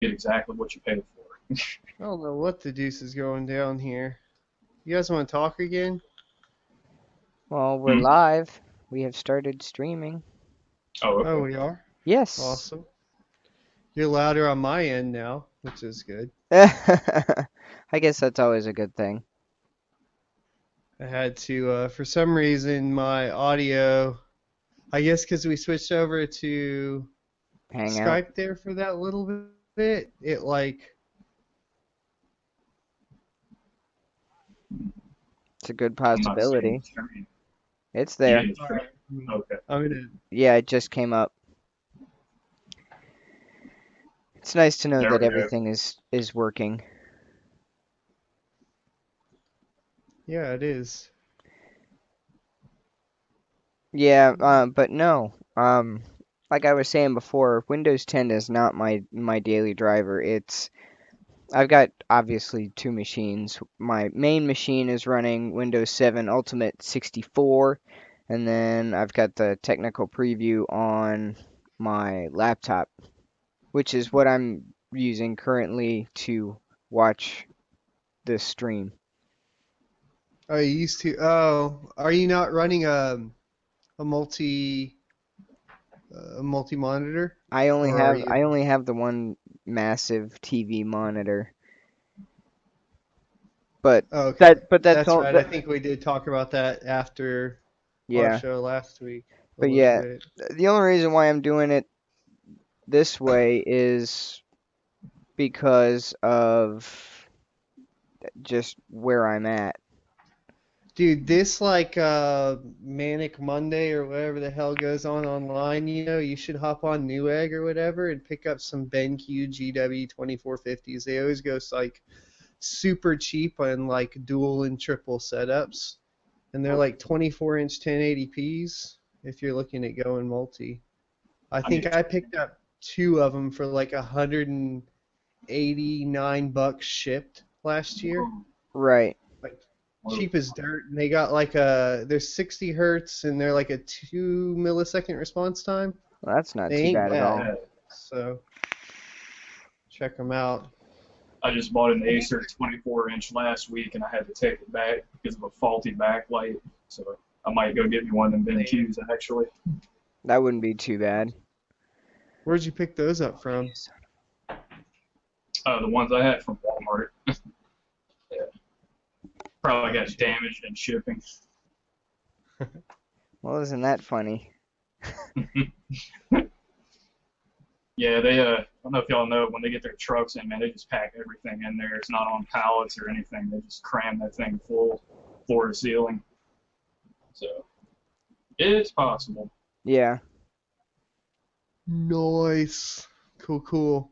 get exactly what you pay for. I don't know what the deuce is going down here. You guys want to talk again? Well, we're Hmm? live. We have started streaming. Oh, Oh, okay. we are? Yes. Awesome. You're louder on my end now, which is good. I guess that's always a good thing. I had to, for some reason, my audio, I guess because we switched over to Hang out. Skype there for that little bit, it like, It's a good I'm not seeing possibility. the screen. It's You there. need a screen. alright, Okay. I'm gonna, Yeah, it just came up. It's nice to know There that we go. everything is working. yeah, it is. Yeah, but no. Like I was saying before, Windows 10 is not my daily driver. I've got obviously two machines. My main machine is running Windows 7 Ultimate 64, and then I've got the technical preview on my laptop, which is what I'm using currently to watch this stream. Are you used to, oh, are you not running a multi-monitor? Or are you? I only have the one massive TV monitor. But Oh, okay. that's That's all right. I think we did talk about that after our yeah. show last week a But little yeah, bit. the only reason why I'm doing it this way is because of just where I'm at. Dude, this like Manic Monday or whatever the hell goes on online, you should hop on Newegg or whatever and pick up some BenQ GW 2450s. They always go like super cheap on like dual and triple setups. And they're like 24-inch 1080p's if you're looking at going multi. I I need think to I try. picked up two of them for like $189 shipped last year. Whoa. Right. Like Whoa. cheap as dirt. And they got like they're 60 hertz and they're like a 2 millisecond response time. Well, that's not They too ain't bad at Not all. bad. bad. So check them out. I just bought an Acer 24-inch last week, and I had to take it back because of a faulty backlight. So I might go get me one of them BenQs, actually. That wouldn't be too bad. Where'd you pick those up from? The ones I had from Walmart. Yeah. Probably got damaged in shipping. Well, isn't that funny? Yeah, I don't know if y'all know, when they get their trucks in, man, they just pack everything in there. It's not on pallets or anything. They just cram that thing full, floor to ceiling. So it's possible. Yeah. Nice. Cool, cool.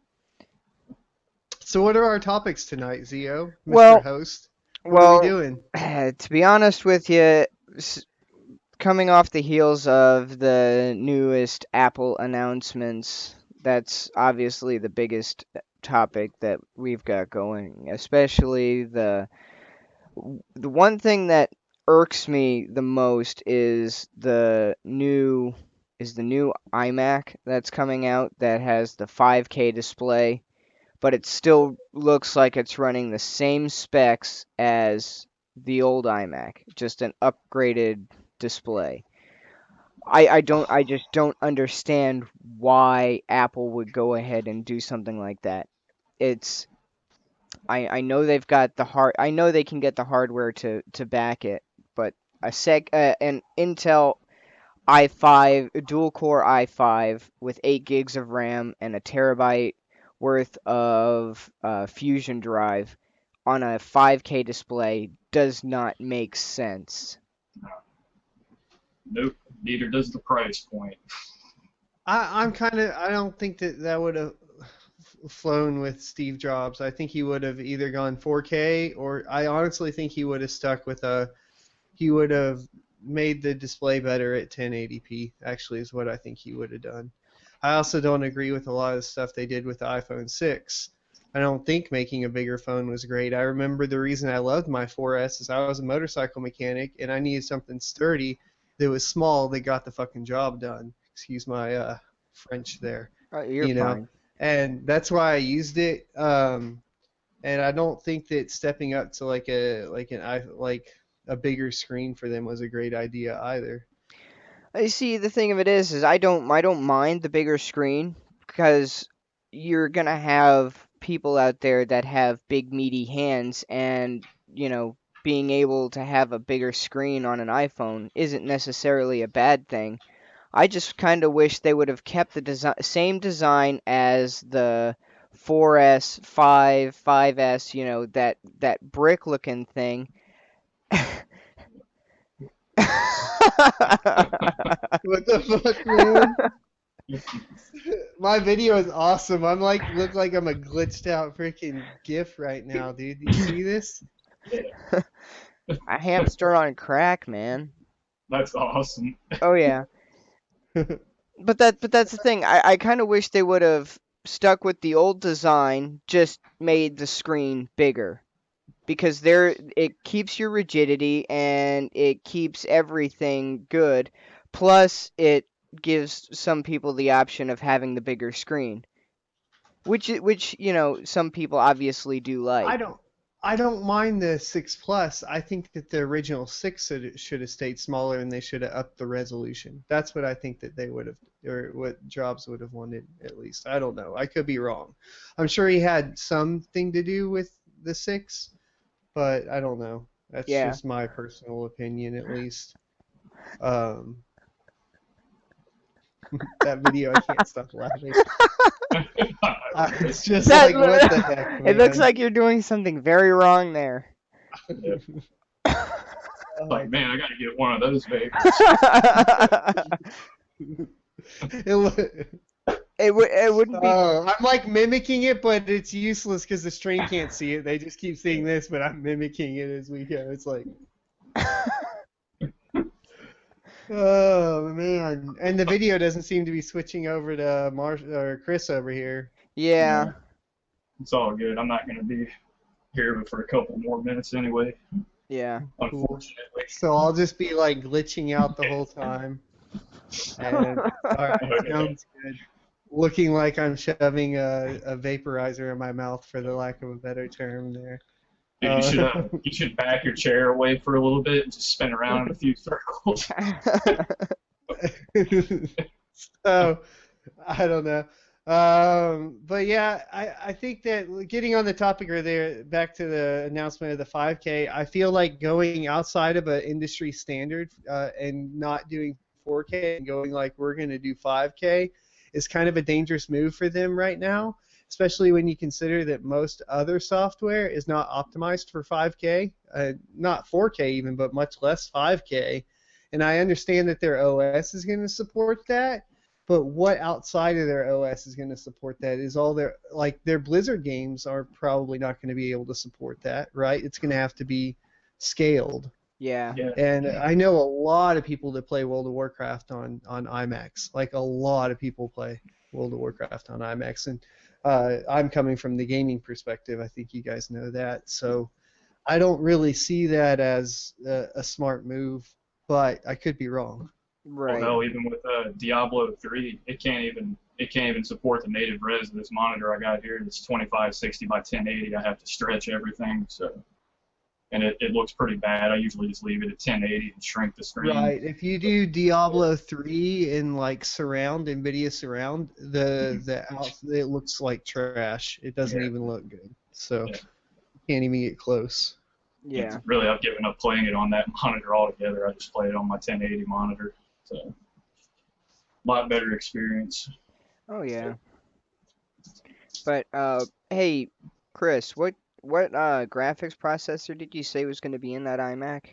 So what are our topics tonight, Zio, Mr. Well, Host? What are we well, doing? to be honest with you, coming off the heels of the newest Apple announcements, that's obviously the biggest topic that we've got going, especially the one thing that irks me the most is the new iMac that's coming out that has the 5K display, but it still looks like it's running the same specs as the old iMac, just an upgraded display. I just don't understand why Apple would go ahead and do something like that. It's I know they've got the I know they can get the hardware to back it, but an Intel i5 dual core i5 with 8 gigs of RAM and a terabyte worth of Fusion drive on a 5K display does not make sense. Nope, neither does the price point. I don't think that would have flown with Steve Jobs. I think he would have either gone 4K or I honestly think he would have stuck with he would have made the display better at 1080p, actually, is what I think he would have done. I also don't agree with a lot of the stuff they did with the iPhone 6. I don't think making a bigger phone was great. I remember the reason I loved my 4S is I was a motorcycle mechanic and I needed something sturdy that was small that got the fucking job done. Excuse my French there. You're You know, fine. and that's why I used it. And I don't think that stepping up to like a bigger screen for them was a great idea either. I see. The thing of it is I don't mind the bigger screen because you're gonna have people out there that have big meaty hands, and being able to have a bigger screen on an iPhone isn't necessarily a bad thing. I just kind of wish they would have kept the same design as the 4S, 5S, that brick looking thing. What the fuck, man? My video is awesome. Look like I'm a glitched out freaking GIF right now, dude. You see this? A hamster on crack, man. That's awesome. Oh yeah. But that's the thing. I kind of wish they would have stuck with the old design, just made the screen bigger. Because it keeps your rigidity and it keeps everything good. Plus, it gives some people the option of having the bigger screen, which some people obviously do like. I don't mind the 6 Plus. I think that the original 6 should have stayed smaller and they should have upped the resolution. That's what I think that they would have, or what Jobs would have wanted at least. I don't know. I could be wrong. I'm sure he had something to do with the 6, but I don't know. That's just my personal opinion at least. That video, I can't stop laughing. It's just like, what the heck, man? It looks like you're doing something very wrong there. Yep. Like, man, I gotta get one of those babies. It wouldn't be. I'm like mimicking it, but it's useless because the stream can't see it. They just keep seeing this, but I'm mimicking it as we go. It's like, oh man! And the video doesn't seem to be switching over to or Chris over here. Yeah. It's all good. I'm not gonna be here for a couple more minutes anyway. Yeah. Unfortunately. So I'll just be like glitching out the whole time. And, all right, sounds good. Looking like I'm shoving a vaporizer in my mouth, for the lack of a better term there. Dude, you should back your chair away for a little bit and just spin around in a few circles. So, I don't know. But yeah, I think that getting on the topic or there, back to the announcement of the 5K, I feel like going outside of an industry standard and not doing 4K and going like we're going to do 5K is kind of a dangerous move for them right now, especially when you consider that most other software is not optimized for 5K, not 4K even, but much less 5K. And I understand that their OS is going to support that, but what outside of their OS is going to support that is all their Blizzard games are probably not going to be able to support that, right? It's going to have to be scaled. Yeah. And I know a lot of people that play World of Warcraft on IMAX. Like, a lot of people play World of Warcraft on IMAX. And I'm coming from the gaming perspective. I think you guys know that. So I don't really see that as a smart move, but I could be wrong. Right. Well, no, even with Diablo 3, it can't even support the native res of this monitor I got here. It's 2560 by 1080. I have to stretch everything, so. And it looks pretty bad. I usually just leave it at 1080 and shrink the screen. Right. If you do Diablo 3 in like surround, NVIDIA surround, it looks like trash. It doesn't even look good. So you can't even get close. Yeah. Really, I've given up playing it on that monitor altogether. I just play it on my 1080 monitor. So a lot better experience. Oh yeah. But hey, Chris, what graphics processor did you say was going to be in that iMac?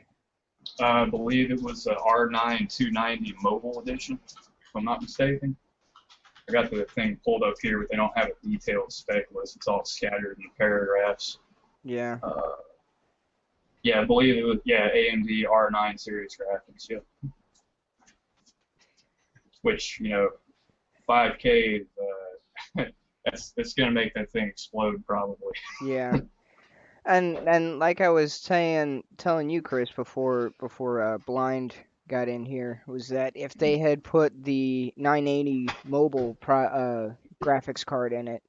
I believe it was a R9 290 Mobile Edition, if I'm not mistaken. I got the thing pulled up here, but they don't have a detailed spec list. It's all scattered in paragraphs. Yeah. Yeah, I believe it was AMD R9 series graphics. Yep. Which 5K that's gonna make that thing explode probably. Yeah. And like I was telling you, Chris, before Blind got in here, was that if they had put the 980 mobile graphics card in it,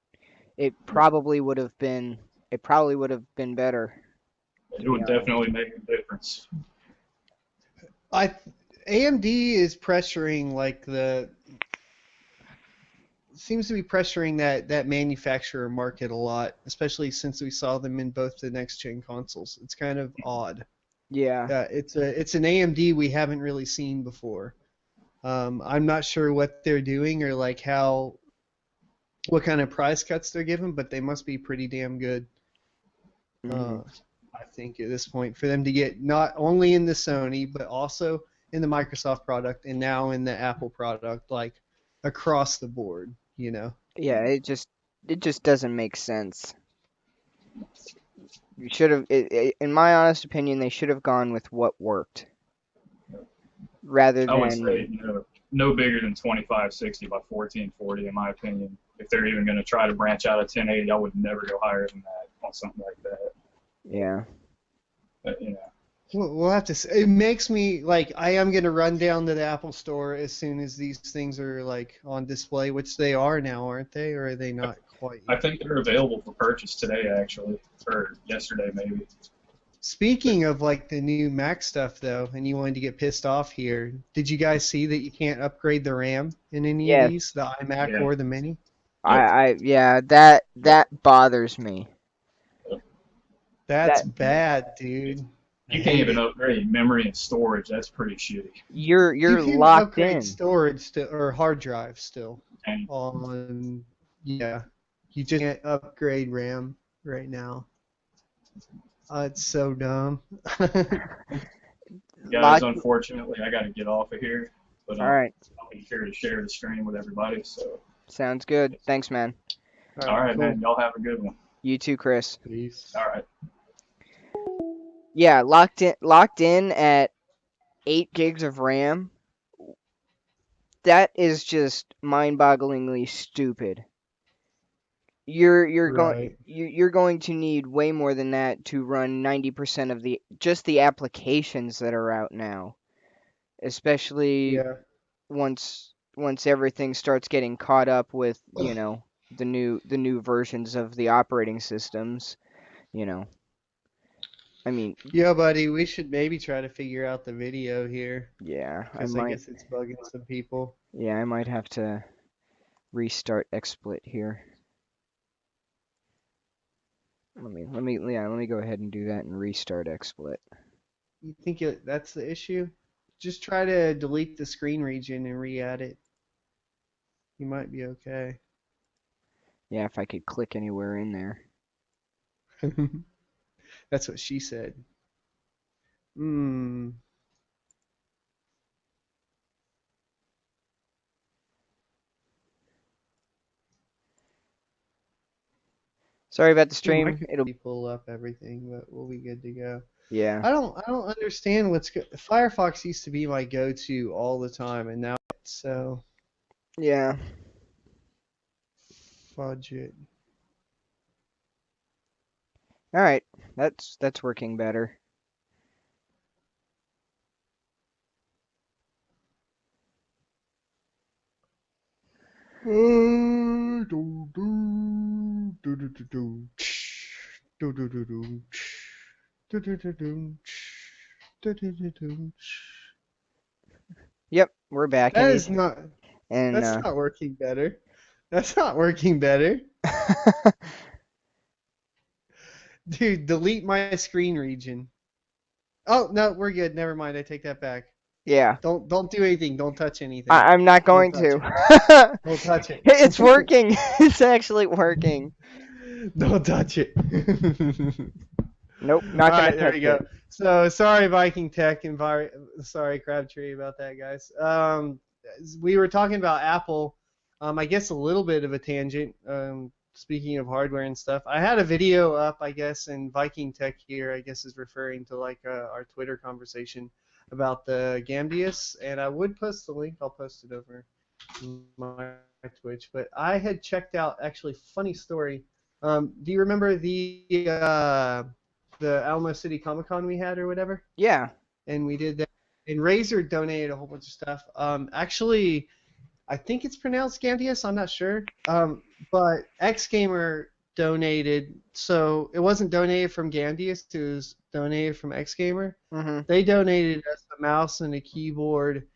it probably would have been better, to It be would honest. definitely make a difference. AMD is pressuring like the seems to be pressuring that manufacturer market a lot, especially since we saw them in both the next gen consoles. It's kind of odd. Yeah. It's an AMD we haven't really seen before. I'm not sure what they're doing or like what kind of price cuts they're giving, but they must be pretty damn good. Mhm. I think at this point for them to get not only in the Sony but also in the Microsoft product and now in the Apple product, like across the board, you know. Yeah, it just doesn't make sense. You should have, in my honest opinion, they should have gone with what worked rather I would say, than. no bigger than 2560 by 1440, in my opinion. If they're even going to try to branch out of 1080, I would never go higher than that on something like that. Yeah. But, We'll have to. It makes me like I am gonna run down to the Apple Store as soon as these things are like on display, which they are now, aren't they? Or are they not quite I yet? think they're available for purchase today, actually, or yesterday maybe. Speaking of like the new Mac stuff though, and you wanted to get pissed off here, did you guys see that you can't upgrade the RAM in any of Yes. these, the iMac Yeah. or the Mini? Yeah, that bothers me. That's That bad, dude. I You can't hate even it. upgrade memory and storage. That's pretty shitty. you're You you're can locked upgrade in. storage still or hard drive still And on yeah. You just can't upgrade RAM right now. It's so dumb. guys, Locked. unfortunately, I got to get off of here, but All right. I'll be sure to share the stream with everybody. So, Sounds good. Thanks, man. all right, cool. man. Y'all have a good one. You too, Chris. Peace. All right. Yeah, locked in at 8 gigs of RAM. That is just mind-bogglingly stupid. You're Right. going to need way more than that to run 90% of the applications that are out now, especially Yeah. once everything starts getting caught up with, the new versions of the operating systems, you know. I mean, Yeah, buddy, we should maybe try to figure out the video here yeah, because I guess it's bugging some people. I might have to restart XSplit here. Let me go ahead and do that and restart XSplit. You think that's the issue? Just try to delete the screen region and re-add it. You might be okay. Yeah, if I could click anywhere in there. That's what she said. Hmm. Sorry about the I stream. could pull up everything, but we'll be good to go. Yeah. I don't understand what's good. Firefox used to be my go-to all the time, and now it's so Yeah. fudge it. All right. That's working better. Yep, we're back. That is not. And That's not working better. That's not working better. Dude, delete my screen region. Oh no, we're good. Never mind. I take that back. yeah. Don't do anything. Don't touch anything. I'm not going touch to. Don't touch it. It's working. It's actually working. Don't touch it. Nope, not All gonna right, there touch we go. it. So sorry, Viking Tech, and sorry, Crabtree, about that, guys. We were talking about Apple. I guess a little bit of a tangent. Speaking of hardware and stuff, I had a video up, I guess, and Viking Tech here, I guess, is referring to like our Twitter conversation about the Gambius, and I would post the link. I'll post it over my Twitch. But I had checked out, actually, funny story. Do you remember the Alamo City Comic Con we had or whatever? Yeah. And we did that. And Razer donated a whole bunch of stuff. Actually, I think it's pronounced Gamdius. I'm not sure. But X Gamer donated. So it wasn't donated from Gamdius. It was donated from X Gamer. Mm-hmm. They donated us a mouse and a keyboard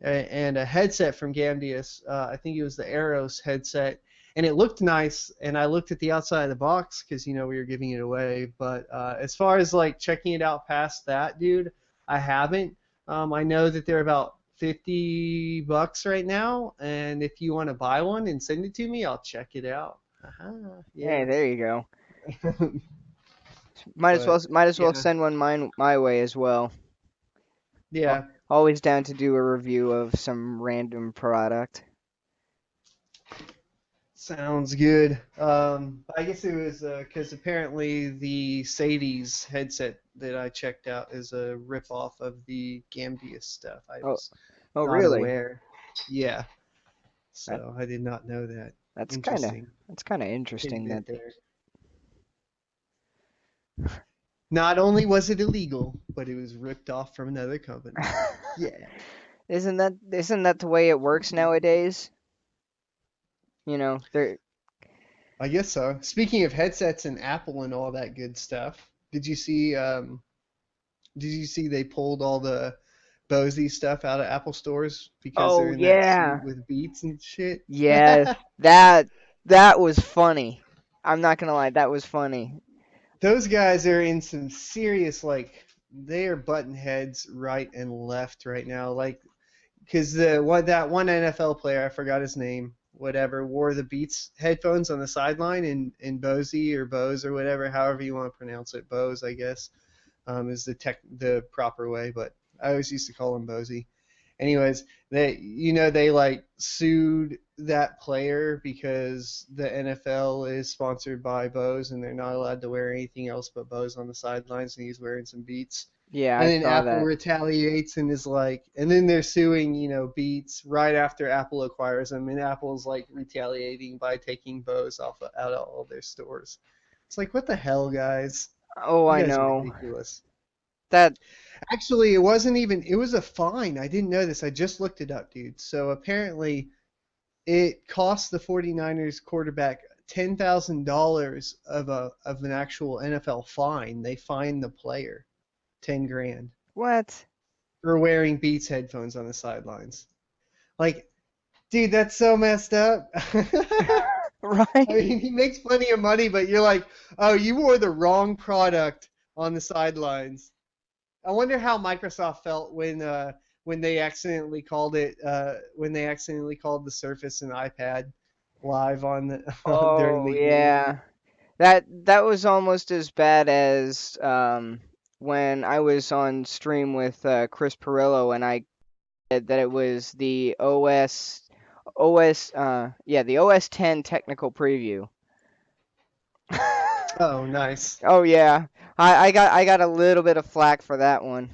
and a headset from Gamdius. I think it was the Aeros headset, and it looked nice. And I looked at the outside of the box because we were giving it away. But as far as like checking it out past that, dude, I haven't. I know that they're about $50 right now, and if you want to buy one and send it to me, I'll check it out. Hey, Yeah. there you go. Might as well yeah. send one my way as well. Yeah. Always down to do a review of some random product. Sounds good. I guess it was because apparently the Sadie's headset that I checked out is a ripoff of the Gambius stuff. I was Oh, not really? aware. Yeah. So I did not know that. That's Interesting. kind of interesting that. Tidbit there. Not only was it illegal, but it was ripped off from another company. Yeah. Isn't that the way it works nowadays? They're I guess so. Speaking of headsets and Apple and all that good stuff, did you see? Did you see they pulled all the Bose stuff out of Apple stores because they're Oh in that yeah. suit with Beats and shit? Yes, that was funny. I'm not gonna lie, that was funny. Those guys are in some serious they are button heads right and left right now. Like, because that one NFL player, I forgot his name, whatever, wore the Beats headphones on the sideline, and Bose or whatever, however you want to pronounce it, Bose, I guess, is the proper way, but I always used to call him Bose. Anyways, they like sued that player because the NFL is sponsored by Bose and they're not allowed to wear anything else but Bose on the sidelines, and he's wearing some Beats. Yeah, And I then saw Apple that. retaliates and is like, and then they're suing, Beats right after Apple acquires them, and Apple's like retaliating by taking Bose out of all their stores. It's like, what the hell, guys? Oh, You I guys are know. ridiculous. That Actually, it wasn't even, it was a fine. I didn't know this. I just looked it up, dude. So apparently it cost the 49ers quarterback $10,000 of an actual NFL fine. They fined the player 10 grand what? for wearing Beats headphones on the sidelines. Like, dude, that's so messed up. I Right? mean, he makes plenty of money, but you're like, oh, you wore the wrong product on the sidelines. I wonder how Microsoft felt when they accidentally called the Surface an iPad live on during Oh, the game. yeah. That was almost as bad as when I was on stream with Chris Perillo and I said that it was the the OS 10 technical preview. Oh, nice. Oh yeah. I got a little bit of flack for that one.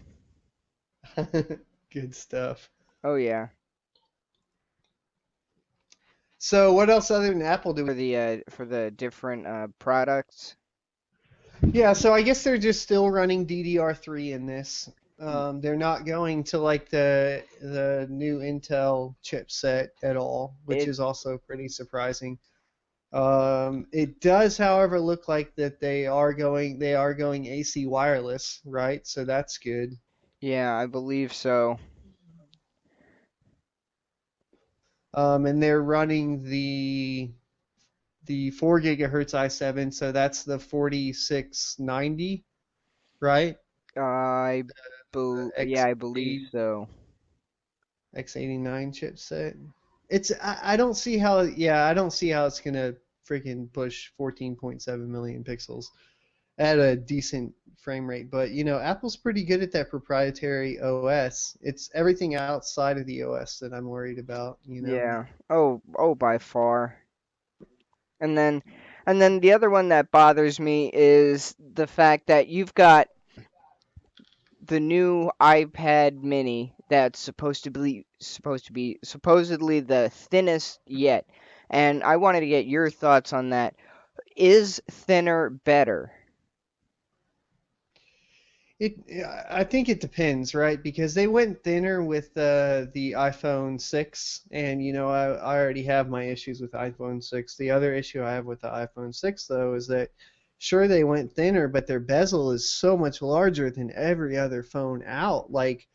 Good stuff. Oh yeah. So, what else other than Apple do For the different products. Yeah, so I guess they're just still running DDR3 in this. They're not going to like the new Intel chipset at all, which It is also pretty surprising. It does, however, look like that they are going AC wireless, right? So that's good. Yeah, I believe so. And they're running the 4 gigahertz i7, so that's the 4690, right? I I believe X80 so. X89 chipset. I don't see how it's gonna freaking push 14.7 million pixels at a decent frame rate. But Apple's pretty good at that proprietary OS. It's everything outside of the OS that I'm worried about. Yeah. Oh, by far. And then the other one that bothers me is the fact that you've got the new iPad mini that's supposedly the thinnest yet. And I wanted to get your thoughts on that. Is thinner better? It, I think it depends, right? Because they went thinner with the iPhone 6, and I already have my issues with iPhone 6. The other issue I have with the iPhone 6 though is that sure they went thinner, but their bezel is so much larger than every other phone out. Like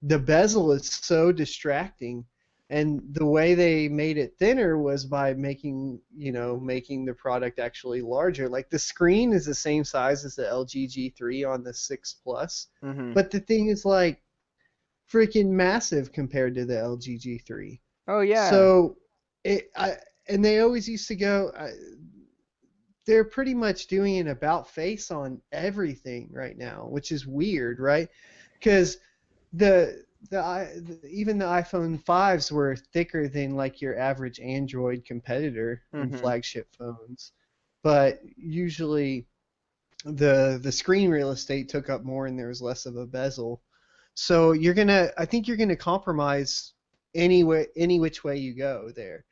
the bezel is so distracting, and the way they made it thinner was by making the product actually larger. Like the screen is the same size as the LG G3 on the 6 Plus, Hmm. but the thing is like freaking massive compared to the LG G3. Oh yeah. So it I and they always used to go they're pretty much doing an about face on everything right now, which is weird, right? Because even the iPhone 5s were thicker than like your average Android competitor in Hmm. flagship phones, but usually the screen real estate took up more and there was less of a bezel. So I think you're gonna compromise any which way you go there.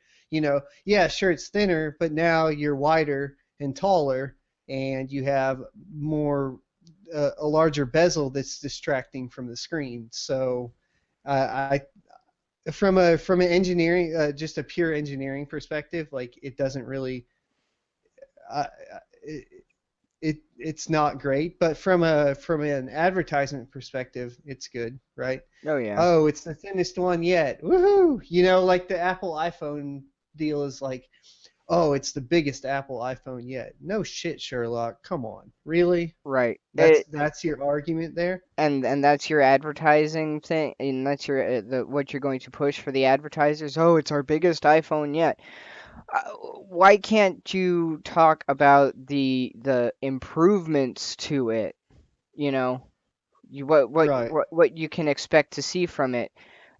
Yeah, sure it's thinner, but now you're wider and taller, and you have more a larger bezel that's distracting from the screen. So I from an engineering just a pure engineering perspective, like it doesn't really uh, it, it's not great, but from an advertisement perspective, it's good, right? Oh yeah. Oh, it's the thinnest one yet. Woohoo! Like the Apple iPhone deal is like, oh, it's the biggest Apple iPhone yet. No shit, Sherlock. Come on. Really? Right. That's your argument there? And that's your advertising thing, and that's what you're going to push for the advertisers. Oh, it's our biggest iPhone yet. Uh, why can't you talk about the improvements to it? You know, Right. what you can expect to see from it.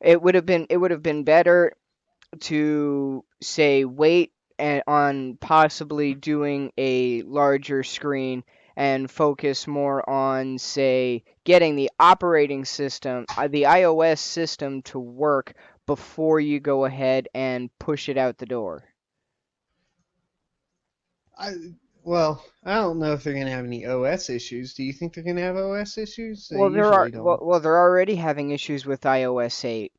It would have been better to say wait on possibly doing a larger screen and focus more on say getting the operating system, the iOS system to work before you go ahead and push it out the door. I well, I don't know if they're gonna have any OS issues. Do you think they're gonna have OS issues? They Well, there are usually don't. they're already having issues with iOS 8.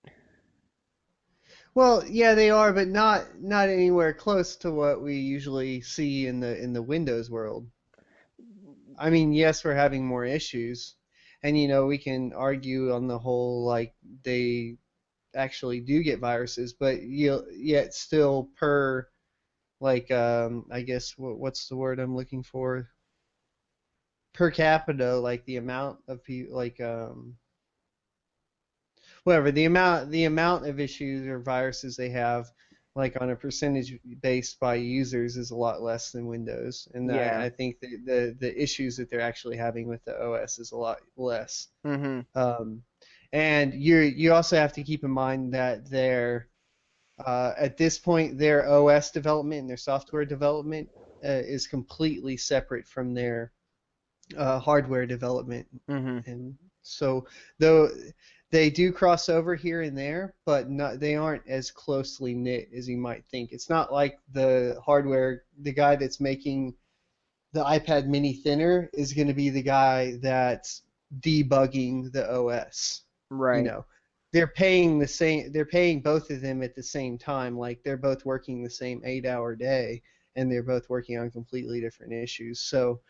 Well, yeah, they are, but not anywhere close to what we usually see in the Windows world. I mean, yes, we're having more issues, and we can argue on the whole like they actually do get viruses, but yet still per like I guess what's the word I'm looking for? Per capita, like the amount of people like whatever the amount of issues or viruses they have like on a percentage based by users is a lot less than Windows, and Yeah. I think the issues that they're actually having with the OS is a lot less. Mhm. Um, and you also have to keep in mind that at this point their OS development and their software development is completely separate from their hardware development, Mhm. and so though they do cross over here and there, but they aren't as closely knit as you might think. It's not like the guy that's making the iPad mini thinner is going to be the guy that's debugging the OS. You Right. know, they're paying both of them at the same time. Like they're both working the same 8-hour day, and they're both working on completely different issues. So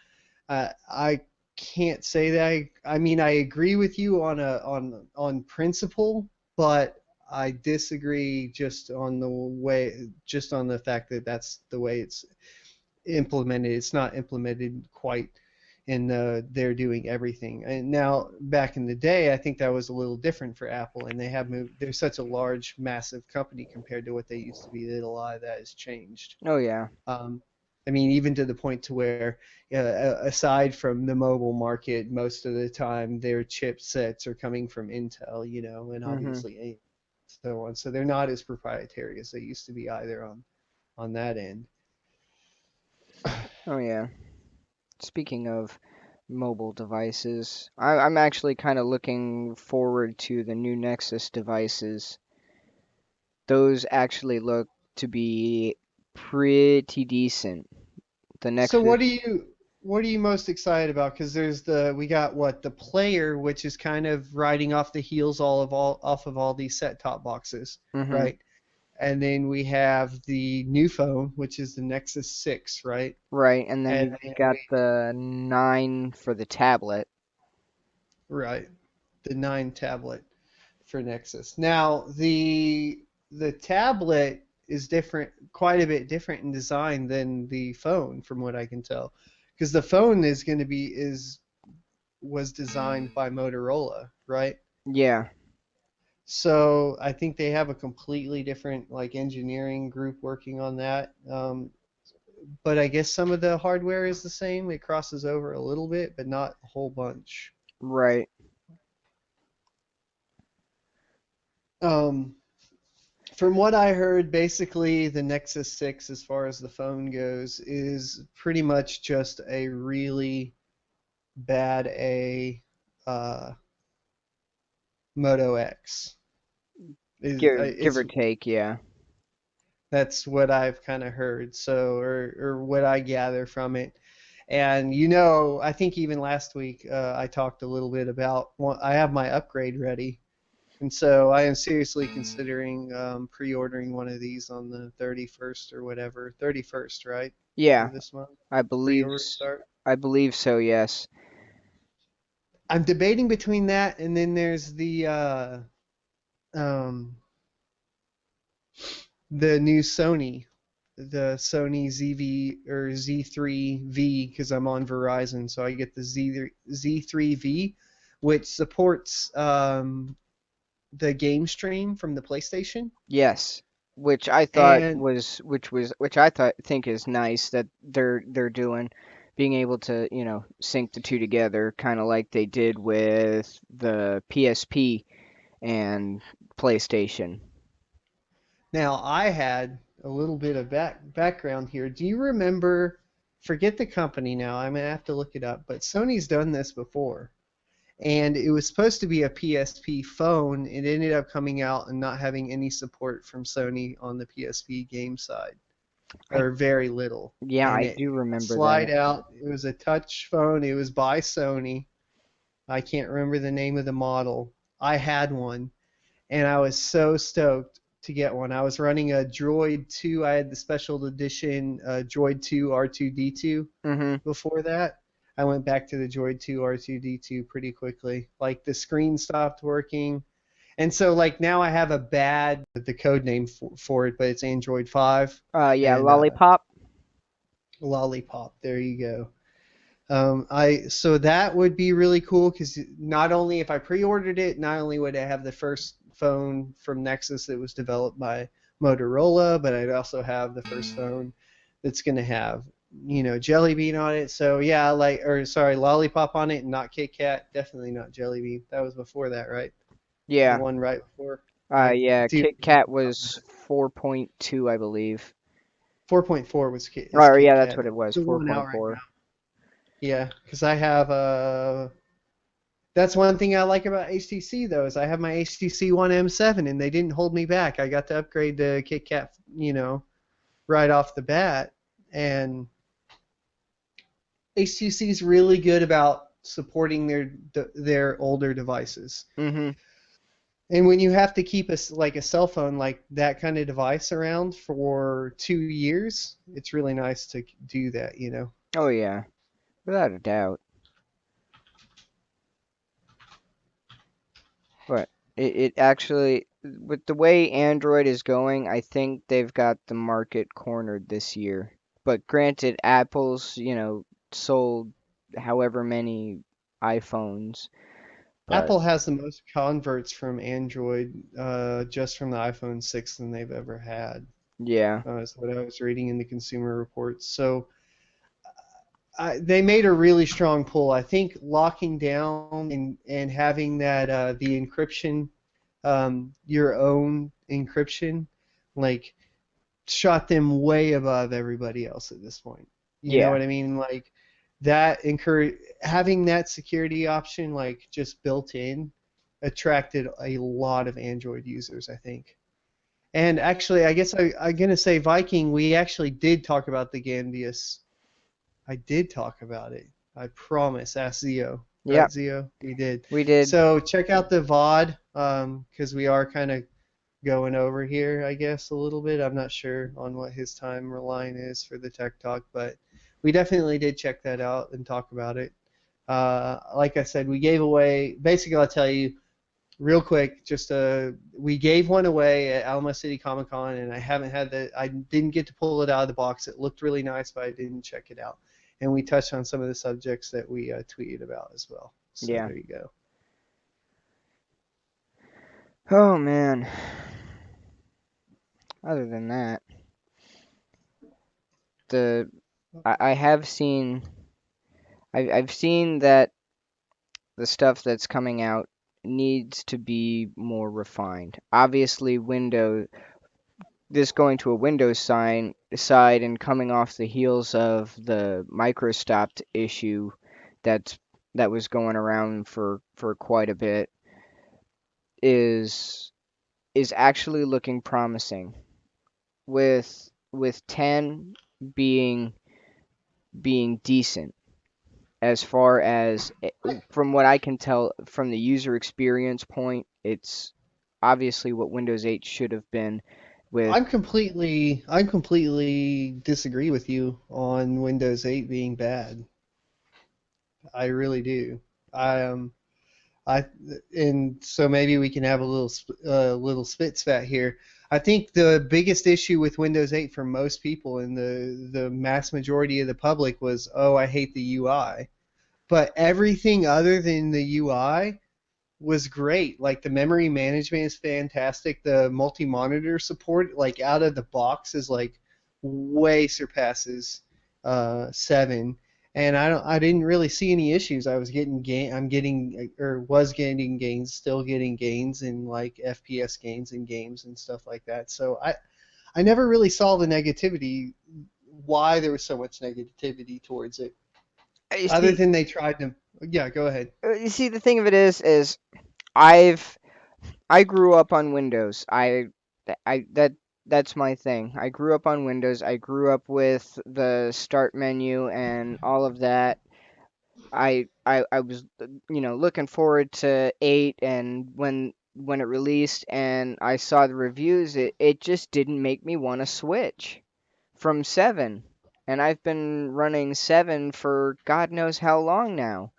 I can't say that. I mean, I agree with you on principle, but I disagree just on the fact that that's the way it's implemented. It's not implemented quite in they're doing everything. And now, back in the day, I think that was a little different for Apple, and they have moved. They're such a large, massive company compared to what they used to be that a lot of that has changed. Oh yeah. Um, I mean, even to the point to where, aside from the mobile market, most of the time their chipsets are coming from Intel, and Mhm. obviously AMD and so on. So they're not as proprietary as they used to be either on that end. Oh yeah. Speaking of mobile devices, I'm actually kind of looking forward to the new Nexus devices. Those actually look to be pretty decent. The So Nexus. what are you most excited about? Because we got the player, which is kind of riding off the heels off of all these set-top boxes, Mm-hmm. right? And then we have the new phone, which is the Nexus 6, right? Right, and then And you've then got the 9 for the tablet. right, the 9 tablet for Nexus. Now the tablet is different, quite a bit different in design than the phone, from what I can tell, because the phone was designed by Motorola, right? Yeah. So I think they have a completely different like engineering group working on that. But I guess some of the hardware is the same. It crosses over a little bit, but not a whole bunch. Right. Um, from what I heard, basically the Nexus 6, as far as the phone goes, is pretty much just a really bad uh, Moto X. Give or take, yeah. That's what I've kind of heard, so or what I gather from it. And I think even last week I talked a little bit about I have my upgrade ready, and so I am seriously considering pre-ordering one of these on the 31st or whatever. 31st, right? Yeah, Of this month. I believe Pre-order start. I believe so, yes. I'm debating between that and then there's um, the new Sony, the Sony ZV or Z3V, because I'm on Verizon, so I get the Z3V, which supports the game stream from the PlayStation. Yes. Which I thought And think is nice that they're doing, being able to, sync the two together, kind of like they did with the PSP and PlayStation. now I had a little bit of background here. Do you remember? Forget the company now. I'm gonna have to look it up. But Sony's done this before. And it was supposed to be a PSP phone. It ended up coming out and not having any support from Sony on the PSP game side, I or very little. Yeah, And I it do remember slide that. out. It was a touch phone. It was by Sony. I can't remember the name of the model. I had one, and I was so stoked to get one. I was running a Droid 2. I had the special edition Droid 2 R2D2 Mhm. before that. I went back to the Droid 2 R2D2 pretty quickly. Like the screen stopped working. And so like now I have the code name for it, but it's Android 5 Yeah, and Lollipop. Lollipop. There you go. So that would be really cool because not only if I pre-ordered it, not only would I have the first phone from Nexus that was developed by Motorola, but I'd also have the first phone that's going to have Jelly Bean on it. So yeah, Lollipop on it and not Kit Kat. Definitely not Jelly Bean. That was before that, right? The Yeah. one right before. I Yeah, do. Kit Kat was 4.2, I believe. 4.4 was Kit Yeah, that's Kat. what it was, The one out right 4.4. now. Yeah, because I have That's one thing I like about HTC though is I have my HTC One M7 and they didn't hold me back. I got to upgrade to Kit Kat, right off the bat, and HTC is really good about supporting their older devices. Mhm. And when you have to keep a cell phone like that kind of device around for 2 years, it's really nice to do that. Oh yeah, without a doubt. But it actually, with the way Android is going, I think they've got the market cornered this year. But granted, Apple's, sold however many iPhones, but Apple has the most converts from Android just from the iPhone 6 than they've ever had. yeah. Is what I was reading in the Consumer Reports. So they made a really strong pull. I think locking down and having that the encryption, your own encryption, like shot them way above everybody else at this point. You know Yeah. what I mean? Like having that security option like just built in attracted a lot of Android users, I think. And actually, I guess I'm gonna say Viking. We actually did talk about the Gambius I did talk about it. I promise. Ask Zio. Right, Yep, Zio? We did. we did. So check out the VOD, because we are kind of going over here, I guess, a little bit. I'm not sure on what his time line is for the Tech Talk, but we definitely did check that out and talk about it. Like I said, we gave away, basically I'll tell you real quick, we gave one away at Alamo City Comic Con, and I didn't get to pull it out of the box. It looked really nice, but I didn't check it out. And we touched on some of the subjects that we tweeted about as well. So Yeah. there you go. Oh man. Other than that, I have seen I've seen that the stuff that's coming out needs to be more refined. Obviously, this going to a Windows side and coming off the heels of the microstopped issue that was going around for quite a bit is actually looking promising, with 10 being decent, as far as from what I can tell from the user experience point. It's obviously what Windows 8 should have been. I completely disagree with you on Windows 8 being bad. I really do. I and so maybe we can have a little spit spat here. I think the biggest issue with Windows 8 for most people and the mass majority of the public was, oh, I hate the UI. But everything other than the UI was great. Like the memory management is fantastic. The multi-monitor support, like out of the box, is like way surpasses 7. And I didn't really see any issues. Was getting gains, still getting gains in like FPS gains in games and stuff like that. So I never really saw the negativity, why there was so much negativity towards it. Other than they tried to, yeah, go ahead. You see, the thing of it is I grew up on Windows. That's my thing. I grew up on Windows. I grew up with the start menu and all of that. I was looking forward to 8, and when it released and I saw the reviews, it just didn't make me want to switch from 7. And I've been running 7 for God knows how long now.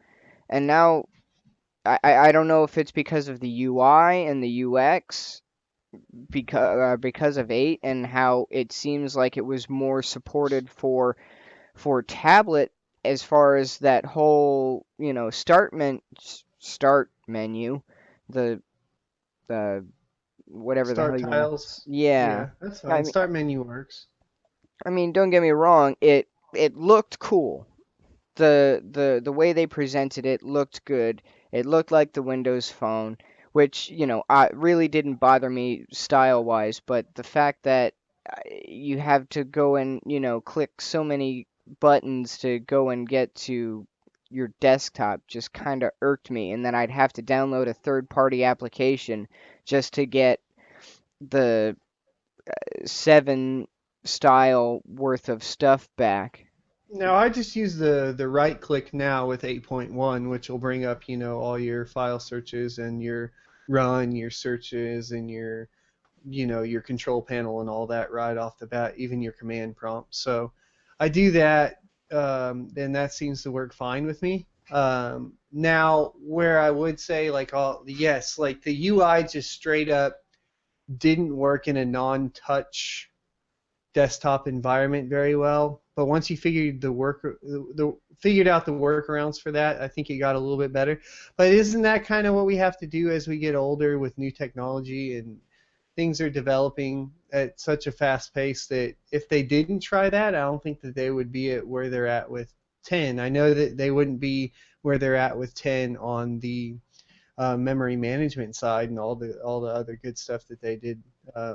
And now I don't know if it's because of the UI and the UX, because of 8 and how it seems like it was more supported for tablet, as far as that whole start menu, the whatever the hell Start you want. tiles. Yeah. Yeah, that's I fine. mean, Start menu works. don't get me wrong, it looked cool. The way they presented it looked good. It looked like the Windows Phone, which I really didn't bother me style wise, but the fact that you have to go and click so many buttons to go and get to your desktop just kind of irked me, and then I'd have to download a third-party application just to get the 7 style worth of stuff back. Now I just use the right click now with 8.1, which will bring up all your file searches and your run, your searches, and your your control panel and all that right off the bat, even your command prompt. So I do that, and that seems to work fine with me. Now, where I would say like like the UI just straight up didn't work in a non-touch desktop environment very well. But once you figured figured out the workarounds for that, I think it got a little bit better. But isn't that kind of what we have to do as we get older with new technology, and things are developing at such a fast pace that if they didn't try that, I don't think that they would be at where they're at with 10. I know that they wouldn't be where they're at with 10 on the memory management side and all the other good stuff that they did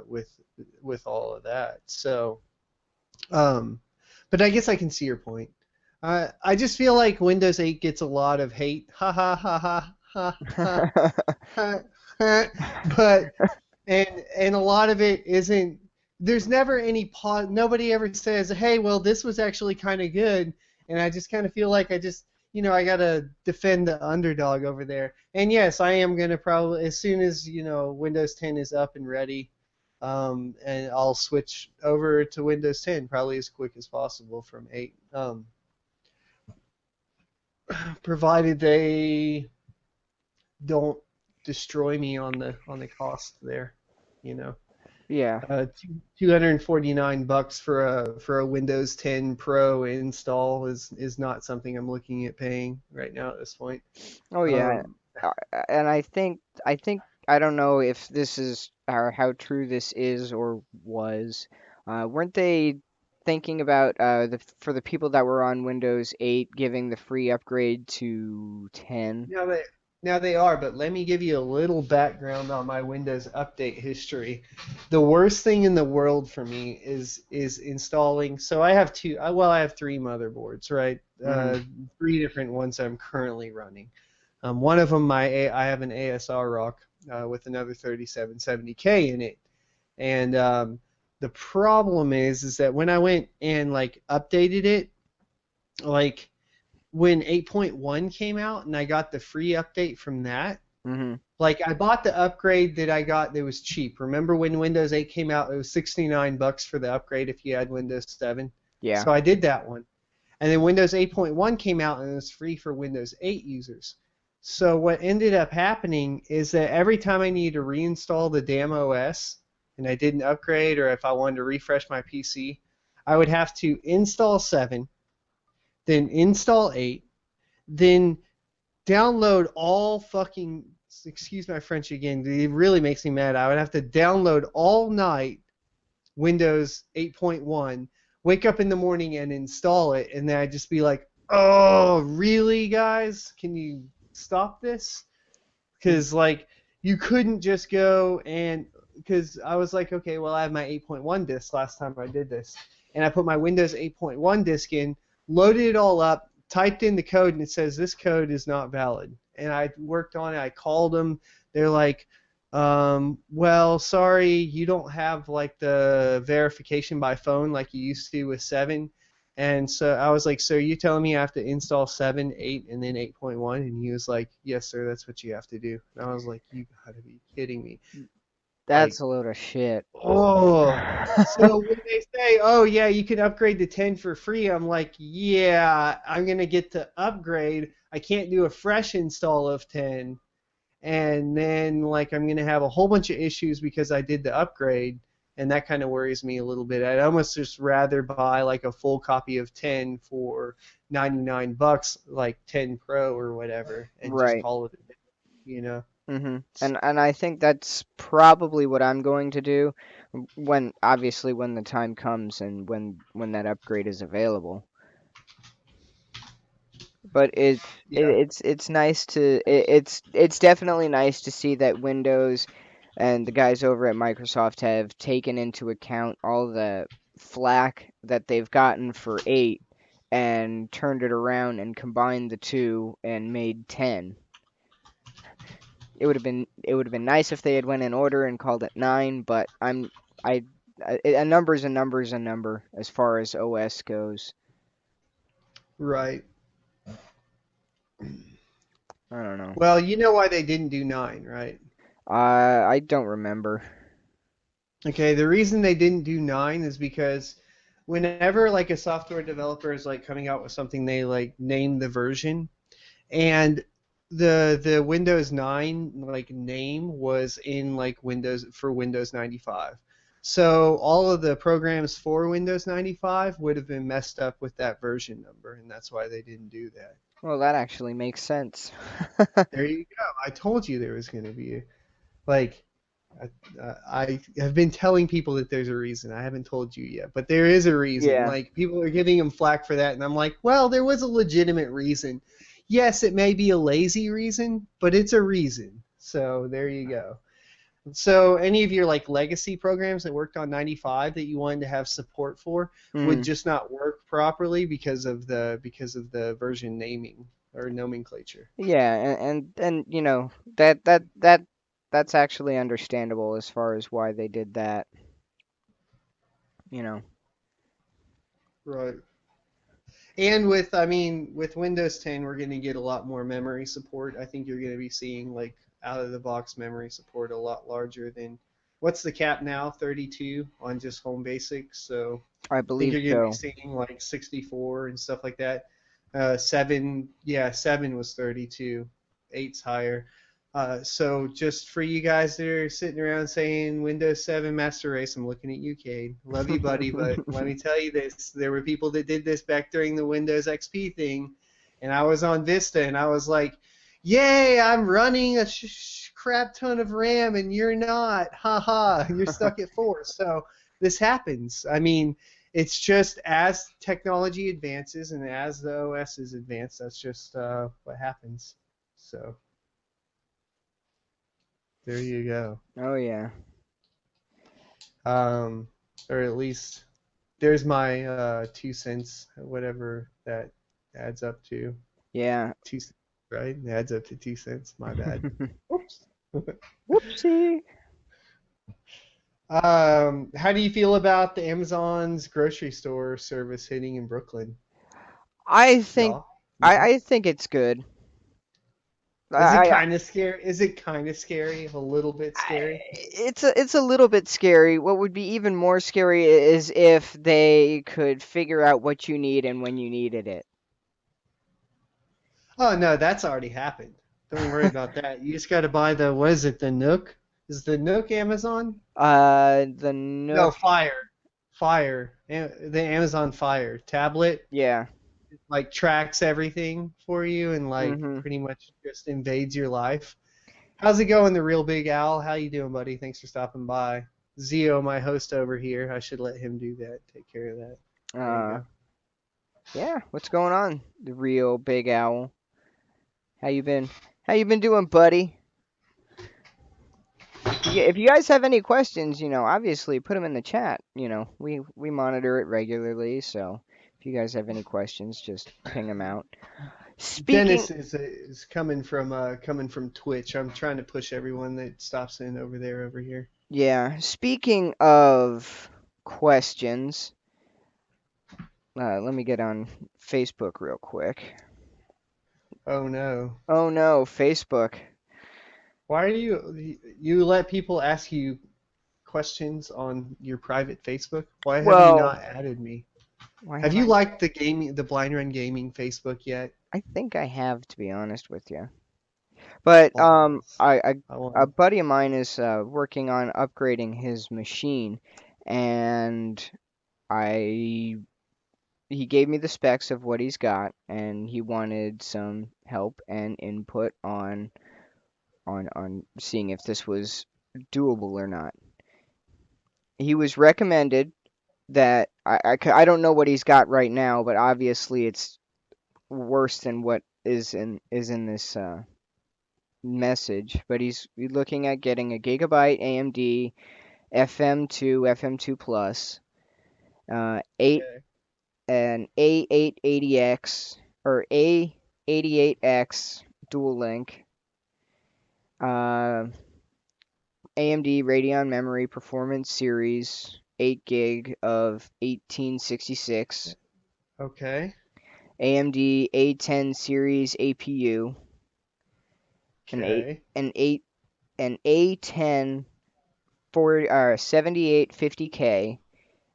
with all of that. So, but I guess I can see your point. I just feel like Windows 8 gets a lot of hate. Ha ha ha ha ha ha. But and a lot of it isn't. There's never any pause. Nobody ever says, "Hey, well, this was actually kind of good," and I just kind of feel like I gotta defend the underdog over there. And yes, I am gonna probably, as soon as Windows 10 is up and ready, and I'll switch over to Windows 10 probably as quick as possible from 8. Provided they don't destroy me on the cost there, you know. Yeah. $249 for a Windows 10 Pro install is not something I'm looking at paying right now at this point. Oh yeah. And I don't know if this is or how true this is or was. Weren't they thinking about for the people that were on Windows 8 giving the free upgrade to 10? Now they are, but let me give you a little background on my Windows update history. The worst thing in the world for me is installing. So I have I have 3 motherboards, right? 3 different ones I'm currently running. One of them I have an ASR Rock with another 3770K in it, and the problem is that when I went and updated it, when 8.1 came out and I got the free update from that, I bought the upgrade that I got that was cheap. Remember when Windows 8 came out, it was $69 for the upgrade if you had Windows 7. Yeah. So I did that one. And then Windows 8.1 came out and it was free for Windows 8 users. So what ended up happening is that every time I needed to reinstall the damn OS and I didn't upgrade, or if I wanted to refresh my PC, I would have to install 7, then install 8, then download all fucking, excuse my French again, it really makes me mad. I would have to download all night Windows 8.1, wake up in the morning and install it, and then I'd just be like, oh, really, guys? Can you stop this? Because, you couldn't just go and, because I was like, okay, well, I have my 8.1 disk last time I did this, and I put my Windows 8.1 disk in, loaded it all up, typed in the code, and it says this code is not valid. And I worked on it. I called them. They're like, well, sorry, you don't have the verification by phone like you used to with 7. And so I was like, so you telling me I have to install 7, 8, and then 8.1? And he was like, yes, sir, that's what you have to do. And I was like, you gotta be kidding me. That's a load of shit. Oh, so when they say, oh, yeah, you can upgrade to 10 for free, I'm like, yeah, I'm going to get to upgrade. I can't do a fresh install of 10. And then, I'm going to have a whole bunch of issues because I did the upgrade, and that kind of worries me a little bit. I'd almost just rather buy, a full copy of 10 for $99, 10 Pro or whatever, and just call it a day, And I think that's probably what I'm going to do when the time comes and when that upgrade is available. But it's nice to it's definitely nice to see that Windows and the guys over at Microsoft have taken into account all the flack that they've gotten for 8 and turned it around and combined the two and made 10. It would have been nice if they had went in order and called it 9, but a number is a number is a number as far as OS goes. Right. I don't know. Well, you know why they didn't do 9, right? I don't remember. Okay, the reason they didn't do 9 is because whenever a software developer is coming out with something, they name the version, and the Windows 9 name was in Windows 95. So all of the programs for Windows 95 would have been messed up with that version number, and that's why they didn't do that. Well, that actually makes sense. There you go. I told you there was going to be I have been telling people that there's a reason. I haven't told you yet, but there is a reason. Yeah. People are giving them flack for that, and I'm like, well, there was a legitimate reason. Yes, it may be a lazy reason, but it's a reason. So there you go. So any of your legacy programs that worked on 95 that you wanted to have support for would just not work properly because of the version naming or nomenclature. Yeah, and that's actually understandable as far as why they did that. Right. And with Windows 10, we're going to get a lot more memory support. I think you're going to be seeing like out of the box memory support a lot larger than what's the cap now? 32 on just Home Basics. So I I think believe you're going to be so. seeing like 64 and stuff like that. 7 was 32. 8's higher. So just for you guys that are sitting around saying Windows 7 Master Race, I'm looking at you, Cade. Love you, buddy, but let me tell you this. There were people that did this back during the Windows XP thing, and I was on Vista, and I was like, yay, I'm running a crap ton of RAM, and you're not. Ha ha, you're stuck at 4. So this happens. It's just as technology advances and as the OSs advance, that's just what happens. So there you go. Oh yeah. Or at least there's my 2 cents, whatever that adds up to. Yeah. 2 cents, right? It adds up to 2 cents. My bad. Oops. Whoopsie. How do you feel about the Amazon's grocery store service hitting in Brooklyn? I think Y'all? I think it's good. Is it I kind of scary? Is it kind of scary? A little bit scary? it's a little bit scary. What would be even more scary is if they could figure out what you need and when you needed it. Oh no, that's already happened. Don't worry about that. You just got to buy what is it, the Nook? Is the Nook Amazon? The No, Nook. Fire. The Amazon Fire tablet Yeah. like tracks everything for you and like Mhm. pretty much just invades your life. How's it going, the Real Big Owl? How you doing, buddy? Thanks for stopping by. Zio, my host over here. I should let him do that. Take care of that. There you Uh. go. Yeah. What's going on? The real Big Owl. How you been? How you been doing, buddy? If you guys have any questions, obviously put them in the chat. We monitor it regularly, so if you guys have any questions, just ping them out. Speaking, Dennis is coming from Twitch. I'm trying to push everyone that stops in over here. yeah, speaking of questions, let me get on Facebook real quick. Oh no. Oh no, Facebook. Why are you let people ask you questions on your private Facebook? Why have you Well, not added me? why Have have you I? liked the Blind Run Gaming Facebook yet? I think I have, to be honest with you. But Balls. I a want. buddy of mine is working on upgrading his machine, and I he gave me the specs of what he's got, and he wanted some help and input on seeing if this was doable or not. He was recommended that I don't know what he's got right now, but obviously it's worse than what is in this message. But he's looking at getting a gigabyte AMD FM2 Plus, 8 Okay. an A880X or A88X dual link, uh, AMD Radeon Memory Performance Series 8 gig of 1866, Okay. AMD A10 series APU, an eight Okay. an eight an A10 7850K,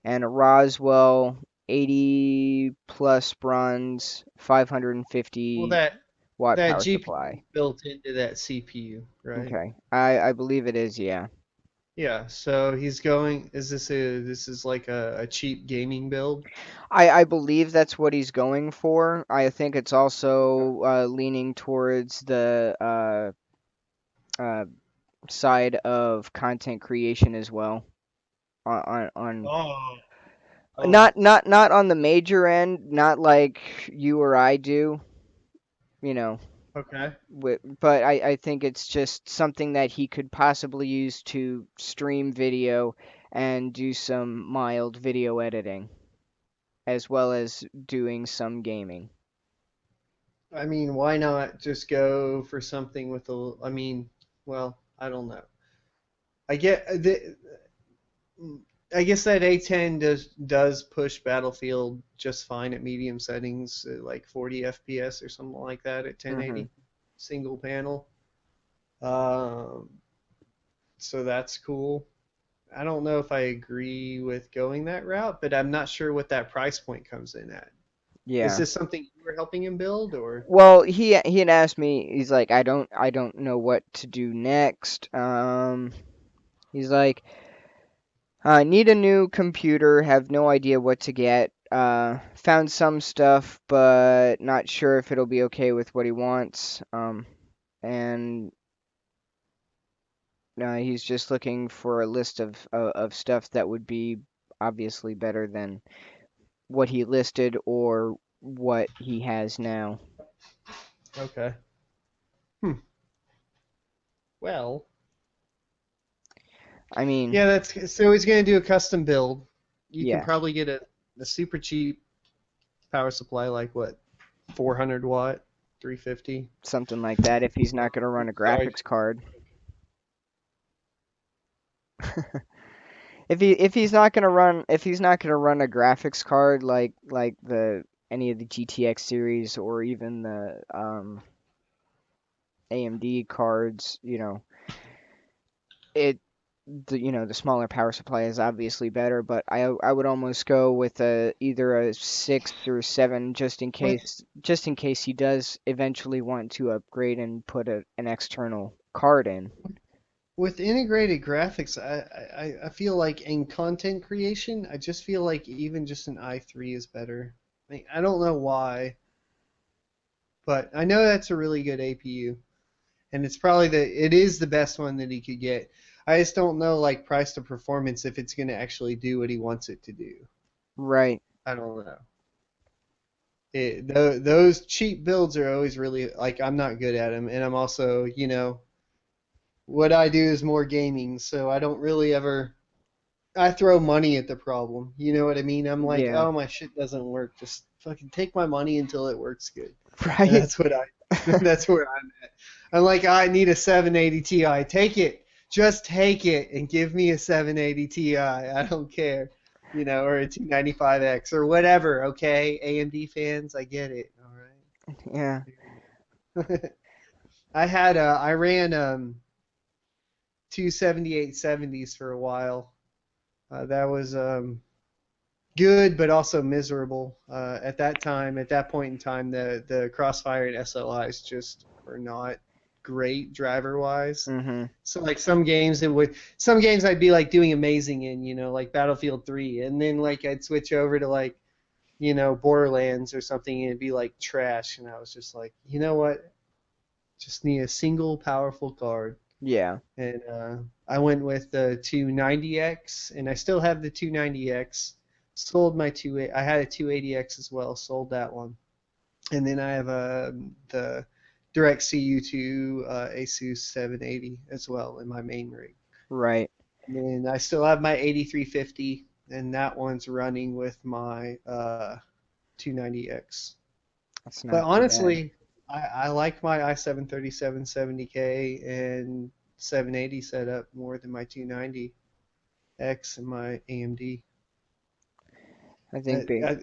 and a Roswell 80 plus bronze Well, 550 that watt that power GPU is supply. built into that CPU, right? Okay, I believe it is. Yeah, Yeah. So he's going. This is like a cheap gaming build? I believe that's what he's going for. I think it's also leaning towards the uh, side of content creation as well. On Oh. Oh. not on the major end, not like you or I do, you know. Okay. But I think it's just something that he could possibly use to stream video and do some mild video editing, as well as doing some gaming. Why not just go for something with well, I don't know. I get I guess that A10 does push Battlefield just fine at medium settings, like 40 FPS or something like that at 1080 single panel. Um, so that's cool. I don't know if I agree with going that route, but I'm not sure what that price point comes in at. Is Yeah. this something you were helping him build, or? Well, he had asked me. He's like, I don't know what to do next. He's like, I need a new computer. Have no idea what to get. Found some stuff, but not sure if it'll be okay with what he wants. And he's just looking for a list of stuff that would be obviously better than what he listed or what he has now. Okay. Well. I mean, Yeah, that's so he's gonna do a custom build. You can yeah, probably get a super cheap power supply, like what, 400 watt, 350. something like that if he's not going to run a Sorry. graphics card. If he's not gonna run a graphics card like the any of the GTX series or even the AMD cards, it the smaller power supply is obviously better, but I would almost go with either a 6 or 7 With just in case he does eventually want to upgrade and put an external card in. with integrated graphics, I feel like in content creation, I just feel like even just an i3 is better. I don't know why, but I know that's a really good APU, and it is the best one that he could get. I just don't know, like, price to performance, if it's gonna actually do what he wants it to do. Right. I don't know. Those cheap builds are always really, like, I'm not good at them, and I'm also, what I do is more gaming, so I don't really ever. I throw money at the problem. You know what I mean? I'm like, Yeah. oh, my shit doesn't work. Just fucking take my money until it works good. And Right. that's what I. That's where I'm at. I'm like, I need a 780 Ti. Take it. Just take it and give me a 780 Ti. I don't care. Or a 295X or whatever. Okay, AMD fans, I get it. All Yeah. right. I ran 27870s for a while. That was good, but also miserable. At that point in time, the Crossfire and SLIs just were not great driver-wise. Mhm. So like some games I'd be like doing amazing in, like Battlefield 3, and then like I'd switch over to like, Borderlands or something, and it'd be like trash, and I was just like, you know what? Just need a single powerful card. Yeah. And I went with the 290X, and I still have the 290X. Sold I had a 280X as well. Sold that one, and then I have the Direct CU2 Asus 780 as well in my main rig. Right. And then I still have my 8350, and that one's running with my 290X. That's But not too bad. honestly, I like my i7 3770K and 780 setup more than my 290X and my AMD. I Uh, think big. uh,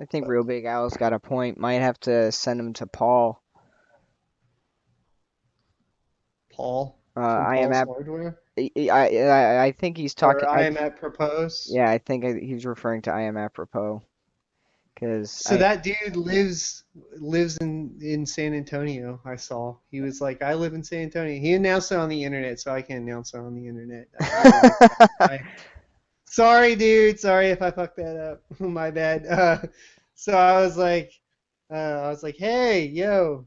I think Real Big Al's got a point. Might have to send him to Paul. Paul from I am Paul's at. Hardware, I think he's or talking. I am at Propose. Yeah, I think he's referring to I am apropos because So that dude lives in San Antonio. I saw he was like, I live in San Antonio. He announced it on the internet, so I can announce it on the internet. I really like that guy. Sorry, dude. Sorry if I fucked that up. My bad. So I was like, hey, yo,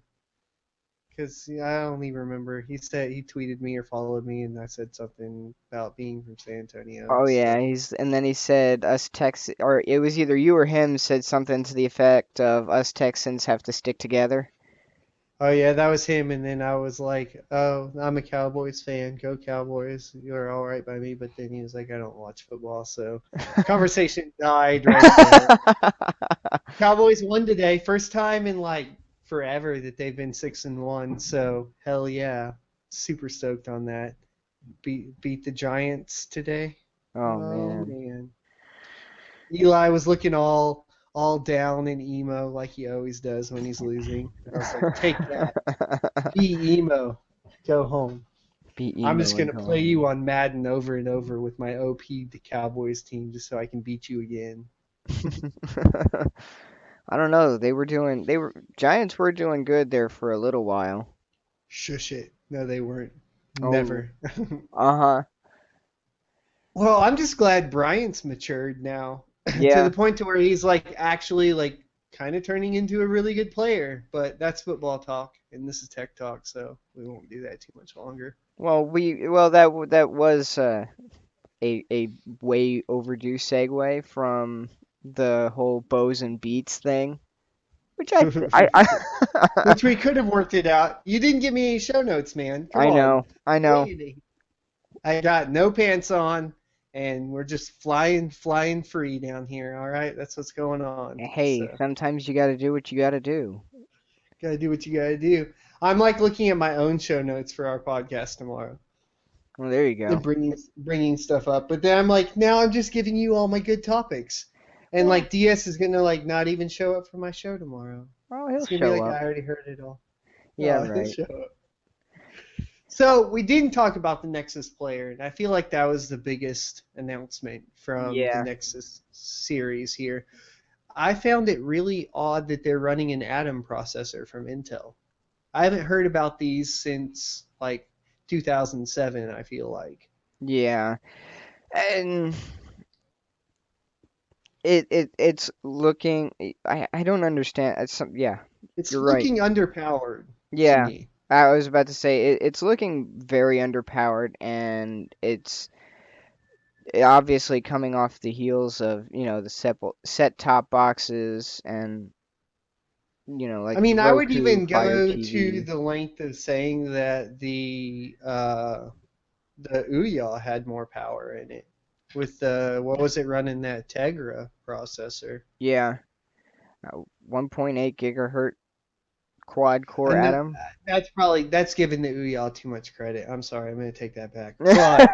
because I don't even remember. He tweeted me or followed me, and I said something about being from San Antonio. Oh yeah, So. and then he said us Tex or it was either you or him said something to the effect of us Texans have to stick together. Oh yeah, that was him, and then I was like, "Oh, I'm a Cowboys fan. Go Cowboys! You're all right by me." But then he was like, "I don't watch football," so conversation died right there. Cowboys won today, first time in like forever that they've been 6-1. So hell yeah, super stoked on that. Beat the Giants today. Oh Oh man. man. Eli was looking all down and emo like he always does when he's losing. I was like, take that. Be emo. Go home. Be I'm just emo and gonna go play home. you on Madden over and over with my OP the Cowboys team just so I can beat you again. I don't know. Giants were doing good there for a little while. Shush it. No, they weren't. Oh, Never. uh-huh. Well, I'm just glad Bryant's matured now to the Yeah. point to where he's like actually like kind of turning into a really good player. But that's football talk, and this is tech talk, so we won't do that too much longer. That was a way overdue segue from the whole bows and beats thing, which I Which we could have worked it out. You didn't give me any show notes, man. Come I on. know, I know. Waiting. I got no pants on, and we're just flying free down here. All right, that's what's going on. Hey, So sometimes you got to do what you got to do. gotta do what you gotta do. I'm like looking at my own show notes for our podcast tomorrow Well, there you and go. bringing stuff up. But then I'm like, now I'm just giving you all my good topics, and Well, like DS is gonna like not even show up for my show tomorrow. oh, he'll It's gonna be show like up. I already heard it all. Yeah, Oh, he'll right. show up. So we didn't talk about the Nexus player, and I feel like that was the biggest announcement from the Yeah. Nexus series here. I found it really odd that they're running an Atom processor from Intel. I haven't heard about these since like 2007, I feel like. Yeah. And it's looking I don't understand. Yeah, It's you're right. looking underpowered to Yeah. me. I was about to say it's looking very underpowered, and it's obviously coming off the heels of, the set top boxes and, I like mean, I would Roku, even Fire go to TV. the length of saying that the Ouya had more power in it with the what was it running that Tegra processor. Yeah. 1.8 gigahertz quad core And Atom. that's giving the Ouya too much credit. I'm sorry, I'm gonna take that back. But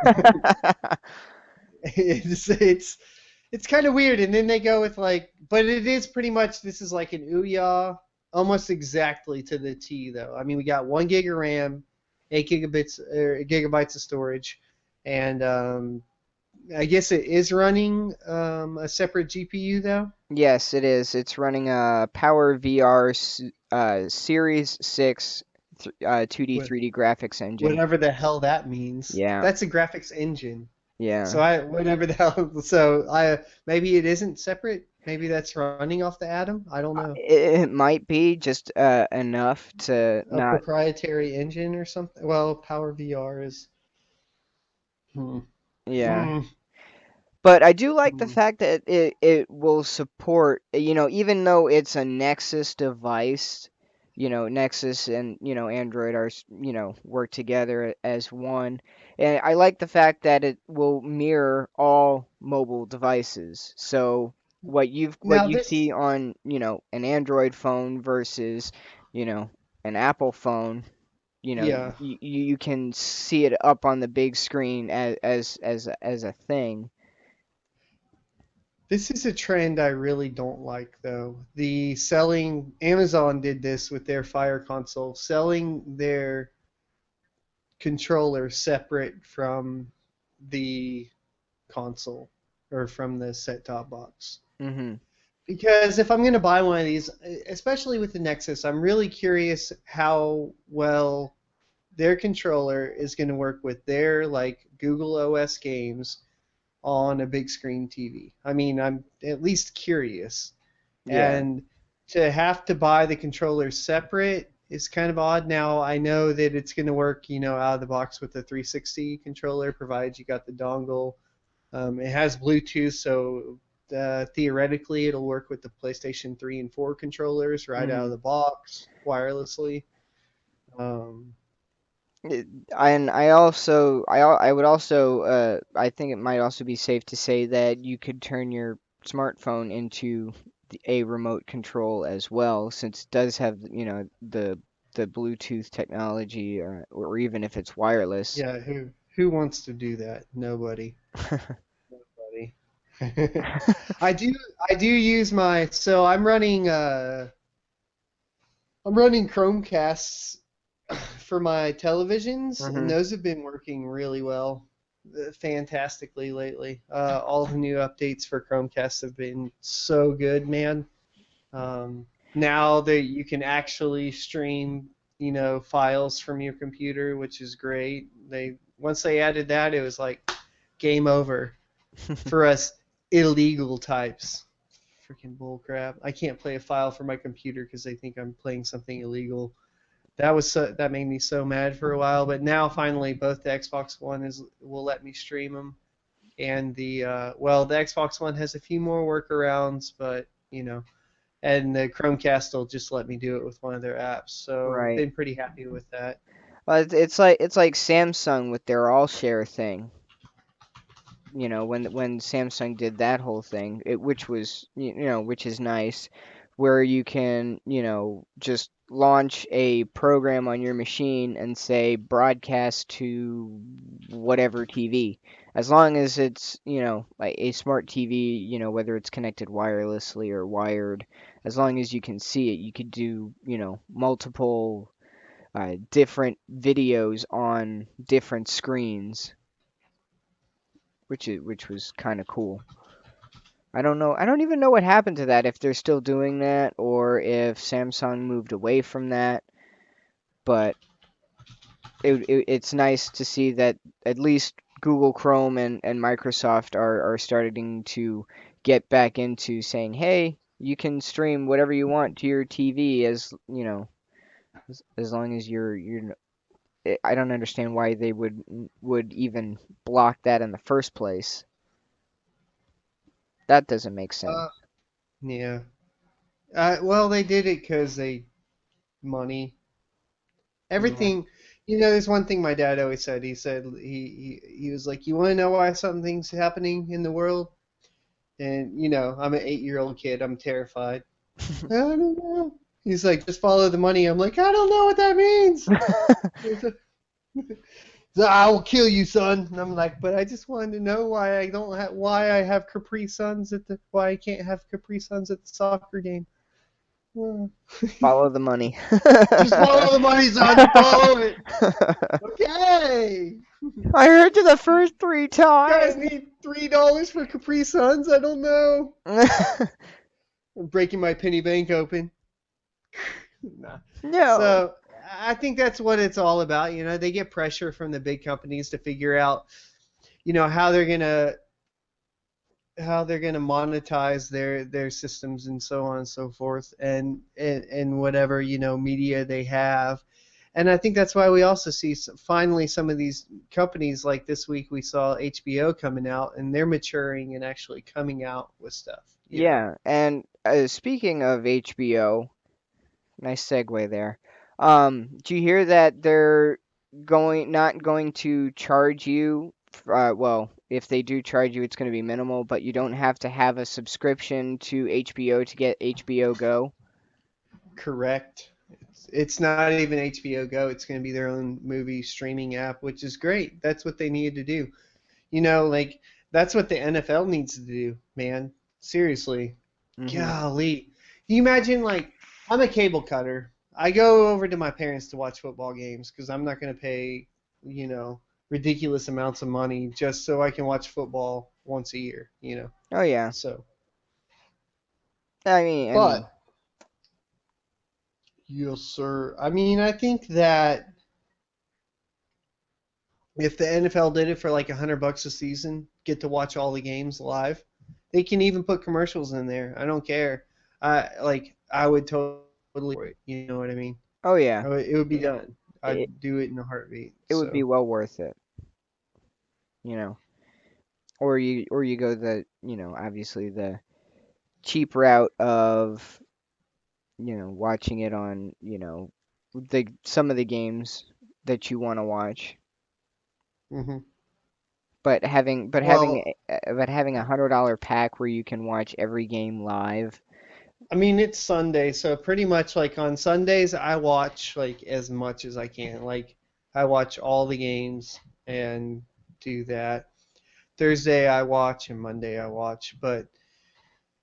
it's kind of weird. And then they go with like, but it is pretty much this is like an Ouya almost exactly to the T though. I mean, we got 1 gig of RAM, 8 gigabits or gigabytes of storage, and I guess it is running a separate GPU though. Yes, it is. It's running a Power VR Series 6 2D With 3D graphics engine. whatever the hell that means. Yeah, That's a graphics engine. yeah. So I whatever the hell. So I maybe it isn't separate. Maybe that's running off the Atom. I don't know. It might be just enough to A not. proprietary engine or something. Well, Power VR is. Hmm. Yeah. Hmm. But I do like the Hmm. fact that it will support, even though it's a Nexus device, Nexus and, Android are, work together as one. And I like the fact that it will mirror all mobile devices. So what Now you this. see on, an Android phone versus, you know, an Apple phone, Yeah. you can see it up on the big screen as a thing. This is a trend I really don't like, though. The selling Amazon did this with their Fire console, selling their controller separate from the console or from the set-top box. Mhm. Because if I'm going to buy one of these, especially with the Nexus, I'm really curious how well their controller is going to work with their like Google OS games on a big screen TV. I mean, I'm at least curious. Yeah. And to have to buy the controller separate is kind of odd. Now, I know that it's going to work, out of the box with the 360 controller, provided you got the dongle. It has Bluetooth, so theoretically it'll work with the PlayStation 3 and 4 controllers right out of Mhm. the box wirelessly. Um, It- and I would also I think it might also be safe to say that you could turn your smartphone into a remote control as well, since it does have, the Bluetooth technology, or even if it's wireless. yeah, who wants to do that? Nobody. I do use my I'm running Chromecasts for my televisions, and Hmm. those have been working really well, fantastically lately. All the new updates for Chromecast have been so good, man. Now that you can actually stream, files from your computer, which is great. Once they added that, it was like game over for us illegal types. Freaking bullcrap! I can't play a file from my computer because they think I'm playing something illegal. That made me so mad for a while, but now finally both the Xbox One will let me stream them, and the Xbox One has a few more workarounds, but and the Chromecast will just let me do it with one of their apps. So Right. been pretty happy with that. Well, it's like Samsung with their all share thing. When Samsung did that whole thing, which was which is nice, where you can just launch a program on your machine and say broadcast to whatever TV, as long as it's like a smart TV, whether it's connected wirelessly or wired, as long as you can see it, you could do multiple different videos on different screens, which was kind of cool. I don't know. I don't even know what happened to that, if they're still doing that or if Samsung moved away from that. But it's nice to see that at least Google Chrome and Microsoft are starting to get back into saying, hey, you can stream whatever you want to your TV, as long as you're. I don't understand why they would even block that in the first place. That doesn't make sense. Uh, yeah. Well, they did it because money. Yeah. Everything, there's one thing my dad always said. He said he was like, you want to know why something's happening in the world? And I'm an 8-year-old kid. I'm terrified. I don't know. He's like, just follow the money. I'm like, I don't know what that means. So, I will kill you, son. And I'm like, but I just wanted to know why I have Capri Suns why I can't have Capri Suns at the soccer game. Follow the money. Just follow the money, son. Follow it. Okay. I heard you the first three You guys times. need $3 for Capri Suns? I don't know. I'm breaking my penny bank open. Nah. No. So I think that's what it's all about. They get pressure from the big companies to figure out, how they're gonna monetize their systems and so on and so forth, and whatever media they have. And I think that's why we also see finally some of these companies, like this week we saw HBO coming out, and they're maturing and actually coming out with stuff. Yeah, and speaking of HBO, nice segue there. Do you hear that they're not going to charge you? Well, if they do charge you, it's going to be minimal, but you don't have to have a subscription to HBO to get HBO Go. Correct. It's not even HBO Go. It's going to be their own movie streaming app, which is great. That's what they needed to do. Like that's what the NFL needs to do, man. Seriously. Hmm. Golly. Can you imagine, like, I'm a cable cutter. I go over to my parents to watch football games because I'm not going to pay, ridiculous amounts of money just so I can watch football once a year. Oh yeah. So, I mean, but, yes, sir. I mean, I think that if the NFL did it for like $100 a season, get to watch all the games live, they can even put commercials in there. I don't care. I would totally for it. You know what I mean? oh yeah. It would be done. It I'd do it in a heartbeat. it would be So well worth it, you know. Or you go the, obviously the cheap route of, watching it on, some of the games that you want to watch. hmm But having but having Well, but having $100 pack where you can watch every game live. I mean, it's Sunday, so pretty much like on Sundays, I watch like as much as I can. Like I watch all the games and do that. Thursday I watch and Monday I watch, but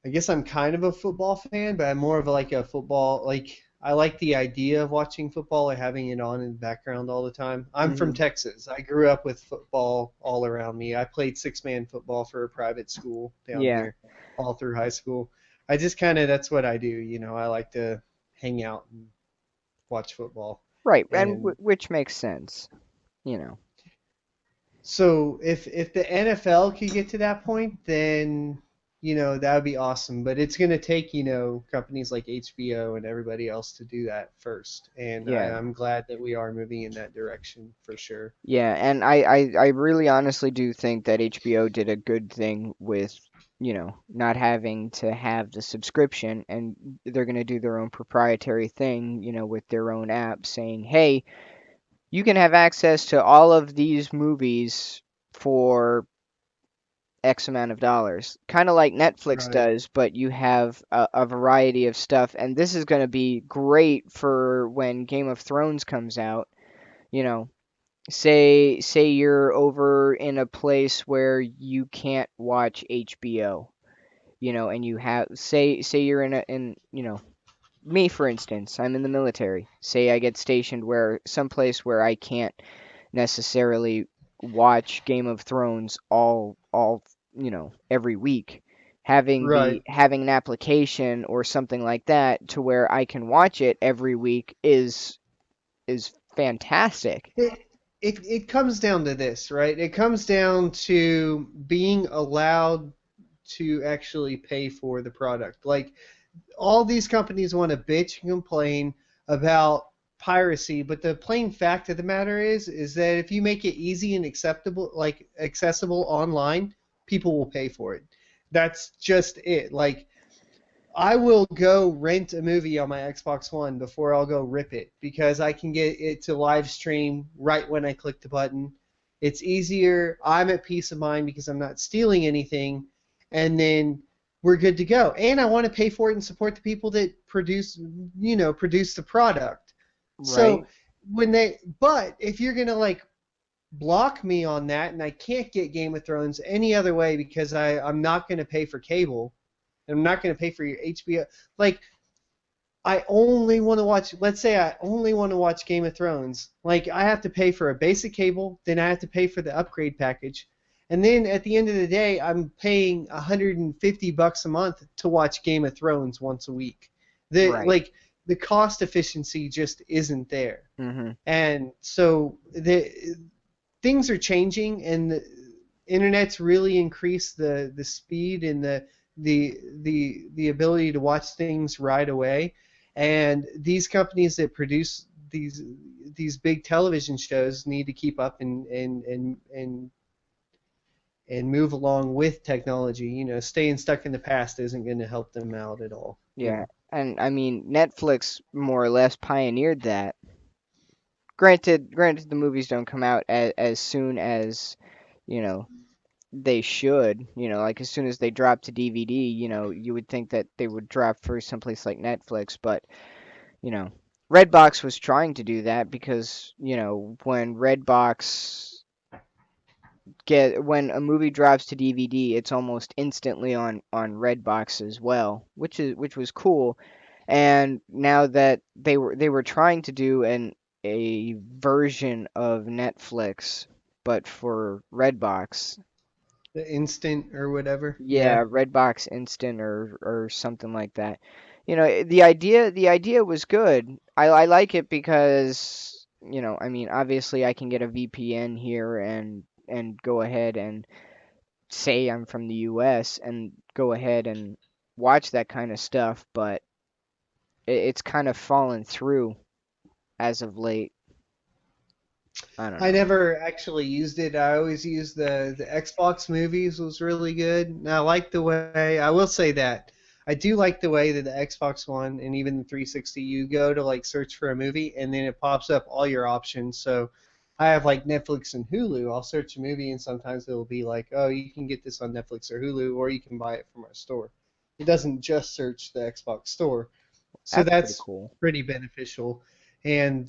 I guess I'm kind of a football fan, but I'm more of like a football like I like the idea of watching football or having it on in the background all the time. I'm from Hmm. Texas. I grew up with football all around me. I played six-man football for a private school down Yeah. here all through high school. I just kind of that's what I do, I like to hang out and watch football. Right, and And which makes sense, you know. so if the NFL could get to that point, then that would be awesome. But it's going to take companies like HBO and everybody else to do that first. And Yeah. I'm glad that we are moving in that direction for sure. Yeah, and I really honestly do think that HBO did a good thing with, not having to have the subscription, and they're going to do their own proprietary thing, with their own app saying, "Hey, you can have access to all of these movies for X amount of dollars." Kind of like Netflix Right. does, but you have a variety of stuff, and this is going to be great for when Game of Thrones comes out, you know say you're over in a place where you can't watch HBO, and you have say you're in me for instance, I'm in the military. Say I get stationed where someplace where I can't necessarily watch Game of Thrones all every week. Right. Having an application or something like that to where I can watch it every week is fantastic. It, it comes down to this, right? It comes down to being allowed to actually pay for the product. Like all these companies want to bitch and complain about piracy, but the plain fact of the matter is that if you make it easy and acceptable, like accessible online, people will pay for it. That's just it. Like I will go rent a movie on my Xbox One before I'll go rip it because I can get it to live stream right when I click the button. It's easier. I'm at peace of mind because I'm not stealing anything, and then we're good to go. And I want to pay for it and support the people that produce the product. Right. So but if you're gonna like block me on that and I can't get Game of Thrones any other way because I'm not gonna pay for cable and I'm not going to pay for your HBO. Like, I only want to watch, let's say I only want to watch Game of Thrones. Like, I have to pay for a basic cable, then I have to pay for the upgrade package. And then at the end of the day, I'm paying $150 a month to watch Game of Thrones once a week. Right. The cost efficiency just isn't there. Mhm. And so things are changing, and the internet's really increased the speed and the ability to watch things right away. And these companies that produce these big television shows need to keep up and move along with technology. Staying stuck in the past isn't going to help them out at all. Yeah. And I mean, Netflix more or less pioneered that. Granted the movies don't come out as soon as, you know, they should, like as soon as they drop to DVD, you would think that they would drop for someplace like Netflix, but, you know, Redbox was trying to do that because, when when a movie drops to DVD, it's almost instantly on Redbox as well, which was cool. And now that they were trying to do a version of Netflix, but for Redbox. The instant or whatever. Yeah. Yeah, Redbox Instant or something like that. The idea was good. I like it because, I mean, obviously I can get a VPN here and go ahead and say I'm from the US and go ahead and watch that kind of stuff, but it's kind of fallen through as of late. I don't I know. never actually used it. I always used the Xbox movies was really good. And I like the way I will say that I do like the way that the Xbox One and even the 360 you go to like search for a movie and then it pops up all your options. So I have like Netflix and Hulu. I'll search a movie and sometimes it'll be like, oh, you can get this on Netflix or Hulu or you can buy it from our store. It doesn't just search the Xbox store. So That's pretty that's cool. pretty beneficial. And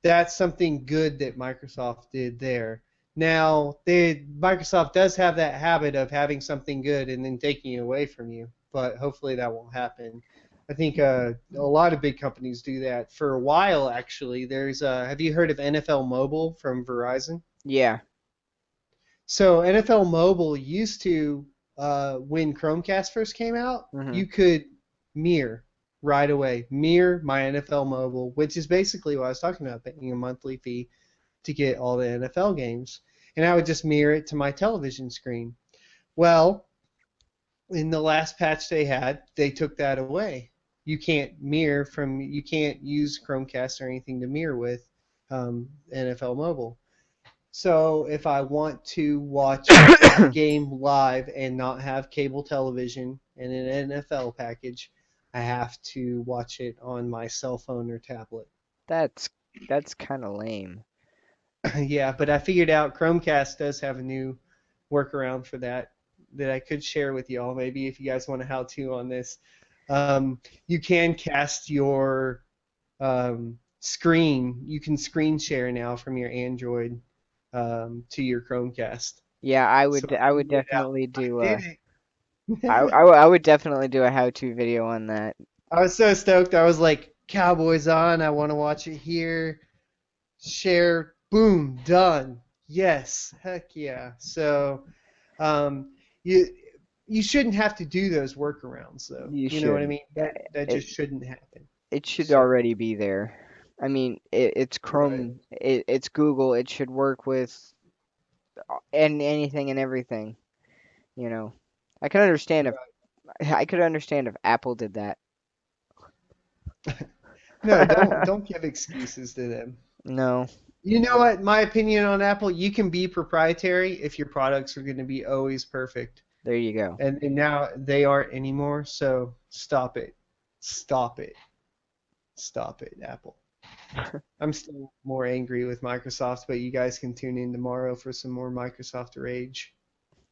that's something good that Microsoft did there. Now, Microsoft does have that habit of having something good and then taking it away from you, but hopefully that won't happen. I think a lot of big companies do that. For a while, actually, have you heard of NFL Mobile from Verizon? Yeah. So NFL Mobile used to, when Chromecast first came out, Mhm. you could mirror right away. Mirror my NFL Mobile, which is basically what I was talking about, paying a monthly fee to get all the NFL games. And I would just mirror it to my television screen. Well, in the last patch they had, they took that away. You can't you can't use Chromecast or anything to mirror with NFL Mobile. So if I want to watch a game live and not have cable television and an NFL package, I have to watch it on my cell phone or tablet. That's kind of lame. Yeah, but I figured out Chromecast does have a new workaround for that I could share with y'all. Maybe if you guys want a how-to on this, you can cast your screen. You can screen share now from your Android to your Chromecast. Yeah, So I would figured it out. definitely do I a did I, it. I, I would definitely do a how-to video on that. I was so stoked. I was like, Cowboys on. I want to watch it here. Share. Boom. Done. Yes. Heck yeah. So, um, you you shouldn't have to do those workarounds though. You You know what I should. mean? That It just shouldn't happen. it should So, already be there. I mean, it's right. Chrome, it's Google. It should work with anything and everything. You know, I could understand if Right. I could understand if Apple did that. No, don't give excuses to them. No, You know what? My opinion on Apple, you can be proprietary if your products are going to be always perfect. there you go. And now they aren't anymore, so stop it. Stop it. Stop it, Apple. I'm still more angry with Microsoft, but you guys can tune in tomorrow for some more Microsoft rage.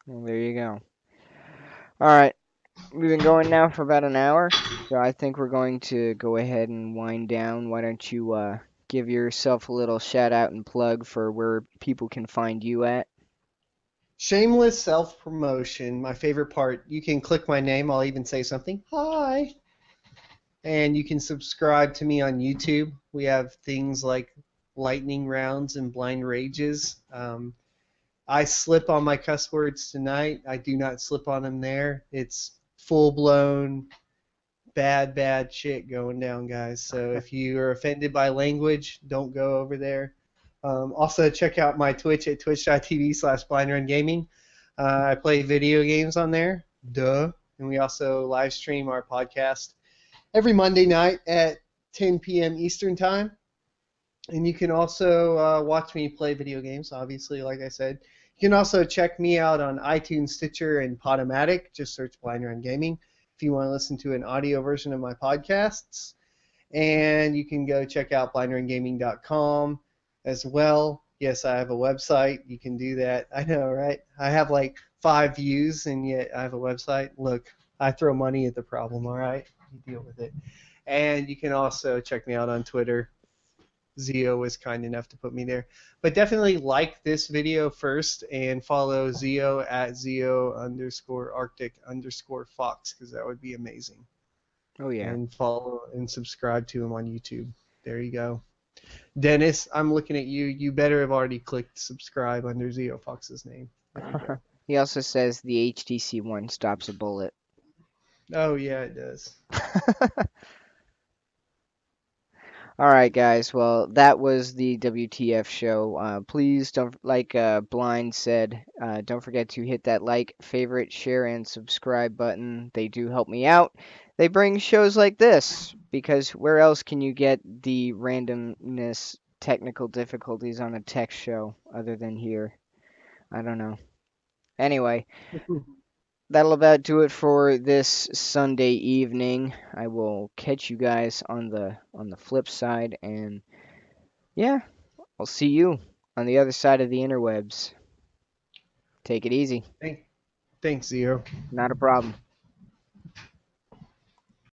Well, there you go. All right, we've been going now for about an hour, so I think we're going to go ahead and wind down. Why don't you give yourself a little shout out and plug for where people can find you at? Shameless self-promotion, my favorite part. You can click my name, I'll even say something. Hi. And you can subscribe to me on YouTube. We have things like lightning rounds and blind rages. I slip on my cuss words tonight. I do not slip on them there. It's full-blown bad shit going down, guys. So if you are offended by language, don't go over there. Also, check out my Twitch at twitch.tv/blindrungaming. I play video games on there. Duh. And we also live stream our podcast every Monday night at 10 p.m. Eastern Time. And you can also watch me play video games, obviously, like I said. You can also check me out on iTunes, Stitcher, and Podomatic. Just search Blind Run Gaming if you want to listen to an audio version of my podcasts. And you can go check out blindrungaming.com as well. Yes, I have a website. You can do that. I know, right? I have like 5 views, and yet I have a website. Look, I throw money at the problem, all right? You deal with it. And you can also check me out on Twitter. Zio was kind enough to put me there. But definitely like this video first and follow Zio at Zio_Arctic_Fox because that would be amazing. Oh yeah. And follow and subscribe to him on YouTube. There you go. Dennis, I'm looking at you. You better have already clicked subscribe under Zio Fox's name. He also says the HTC One stops a bullet. Oh, yeah, it does. All right, guys. Well, that was the WTF show. Please don't, like Blind said, don't forget to hit that like, favorite, share, and subscribe button. They do help me out. They bring shows like this because where else can you get the randomness, technical difficulties on a tech show other than here? I don't know. Anyway, that'll about do it for this Sunday evening. I will catch you guys on the flip side, and yeah, I'll see you on the other side of the interwebs. Take it easy. Thanks, Zio. Not a problem.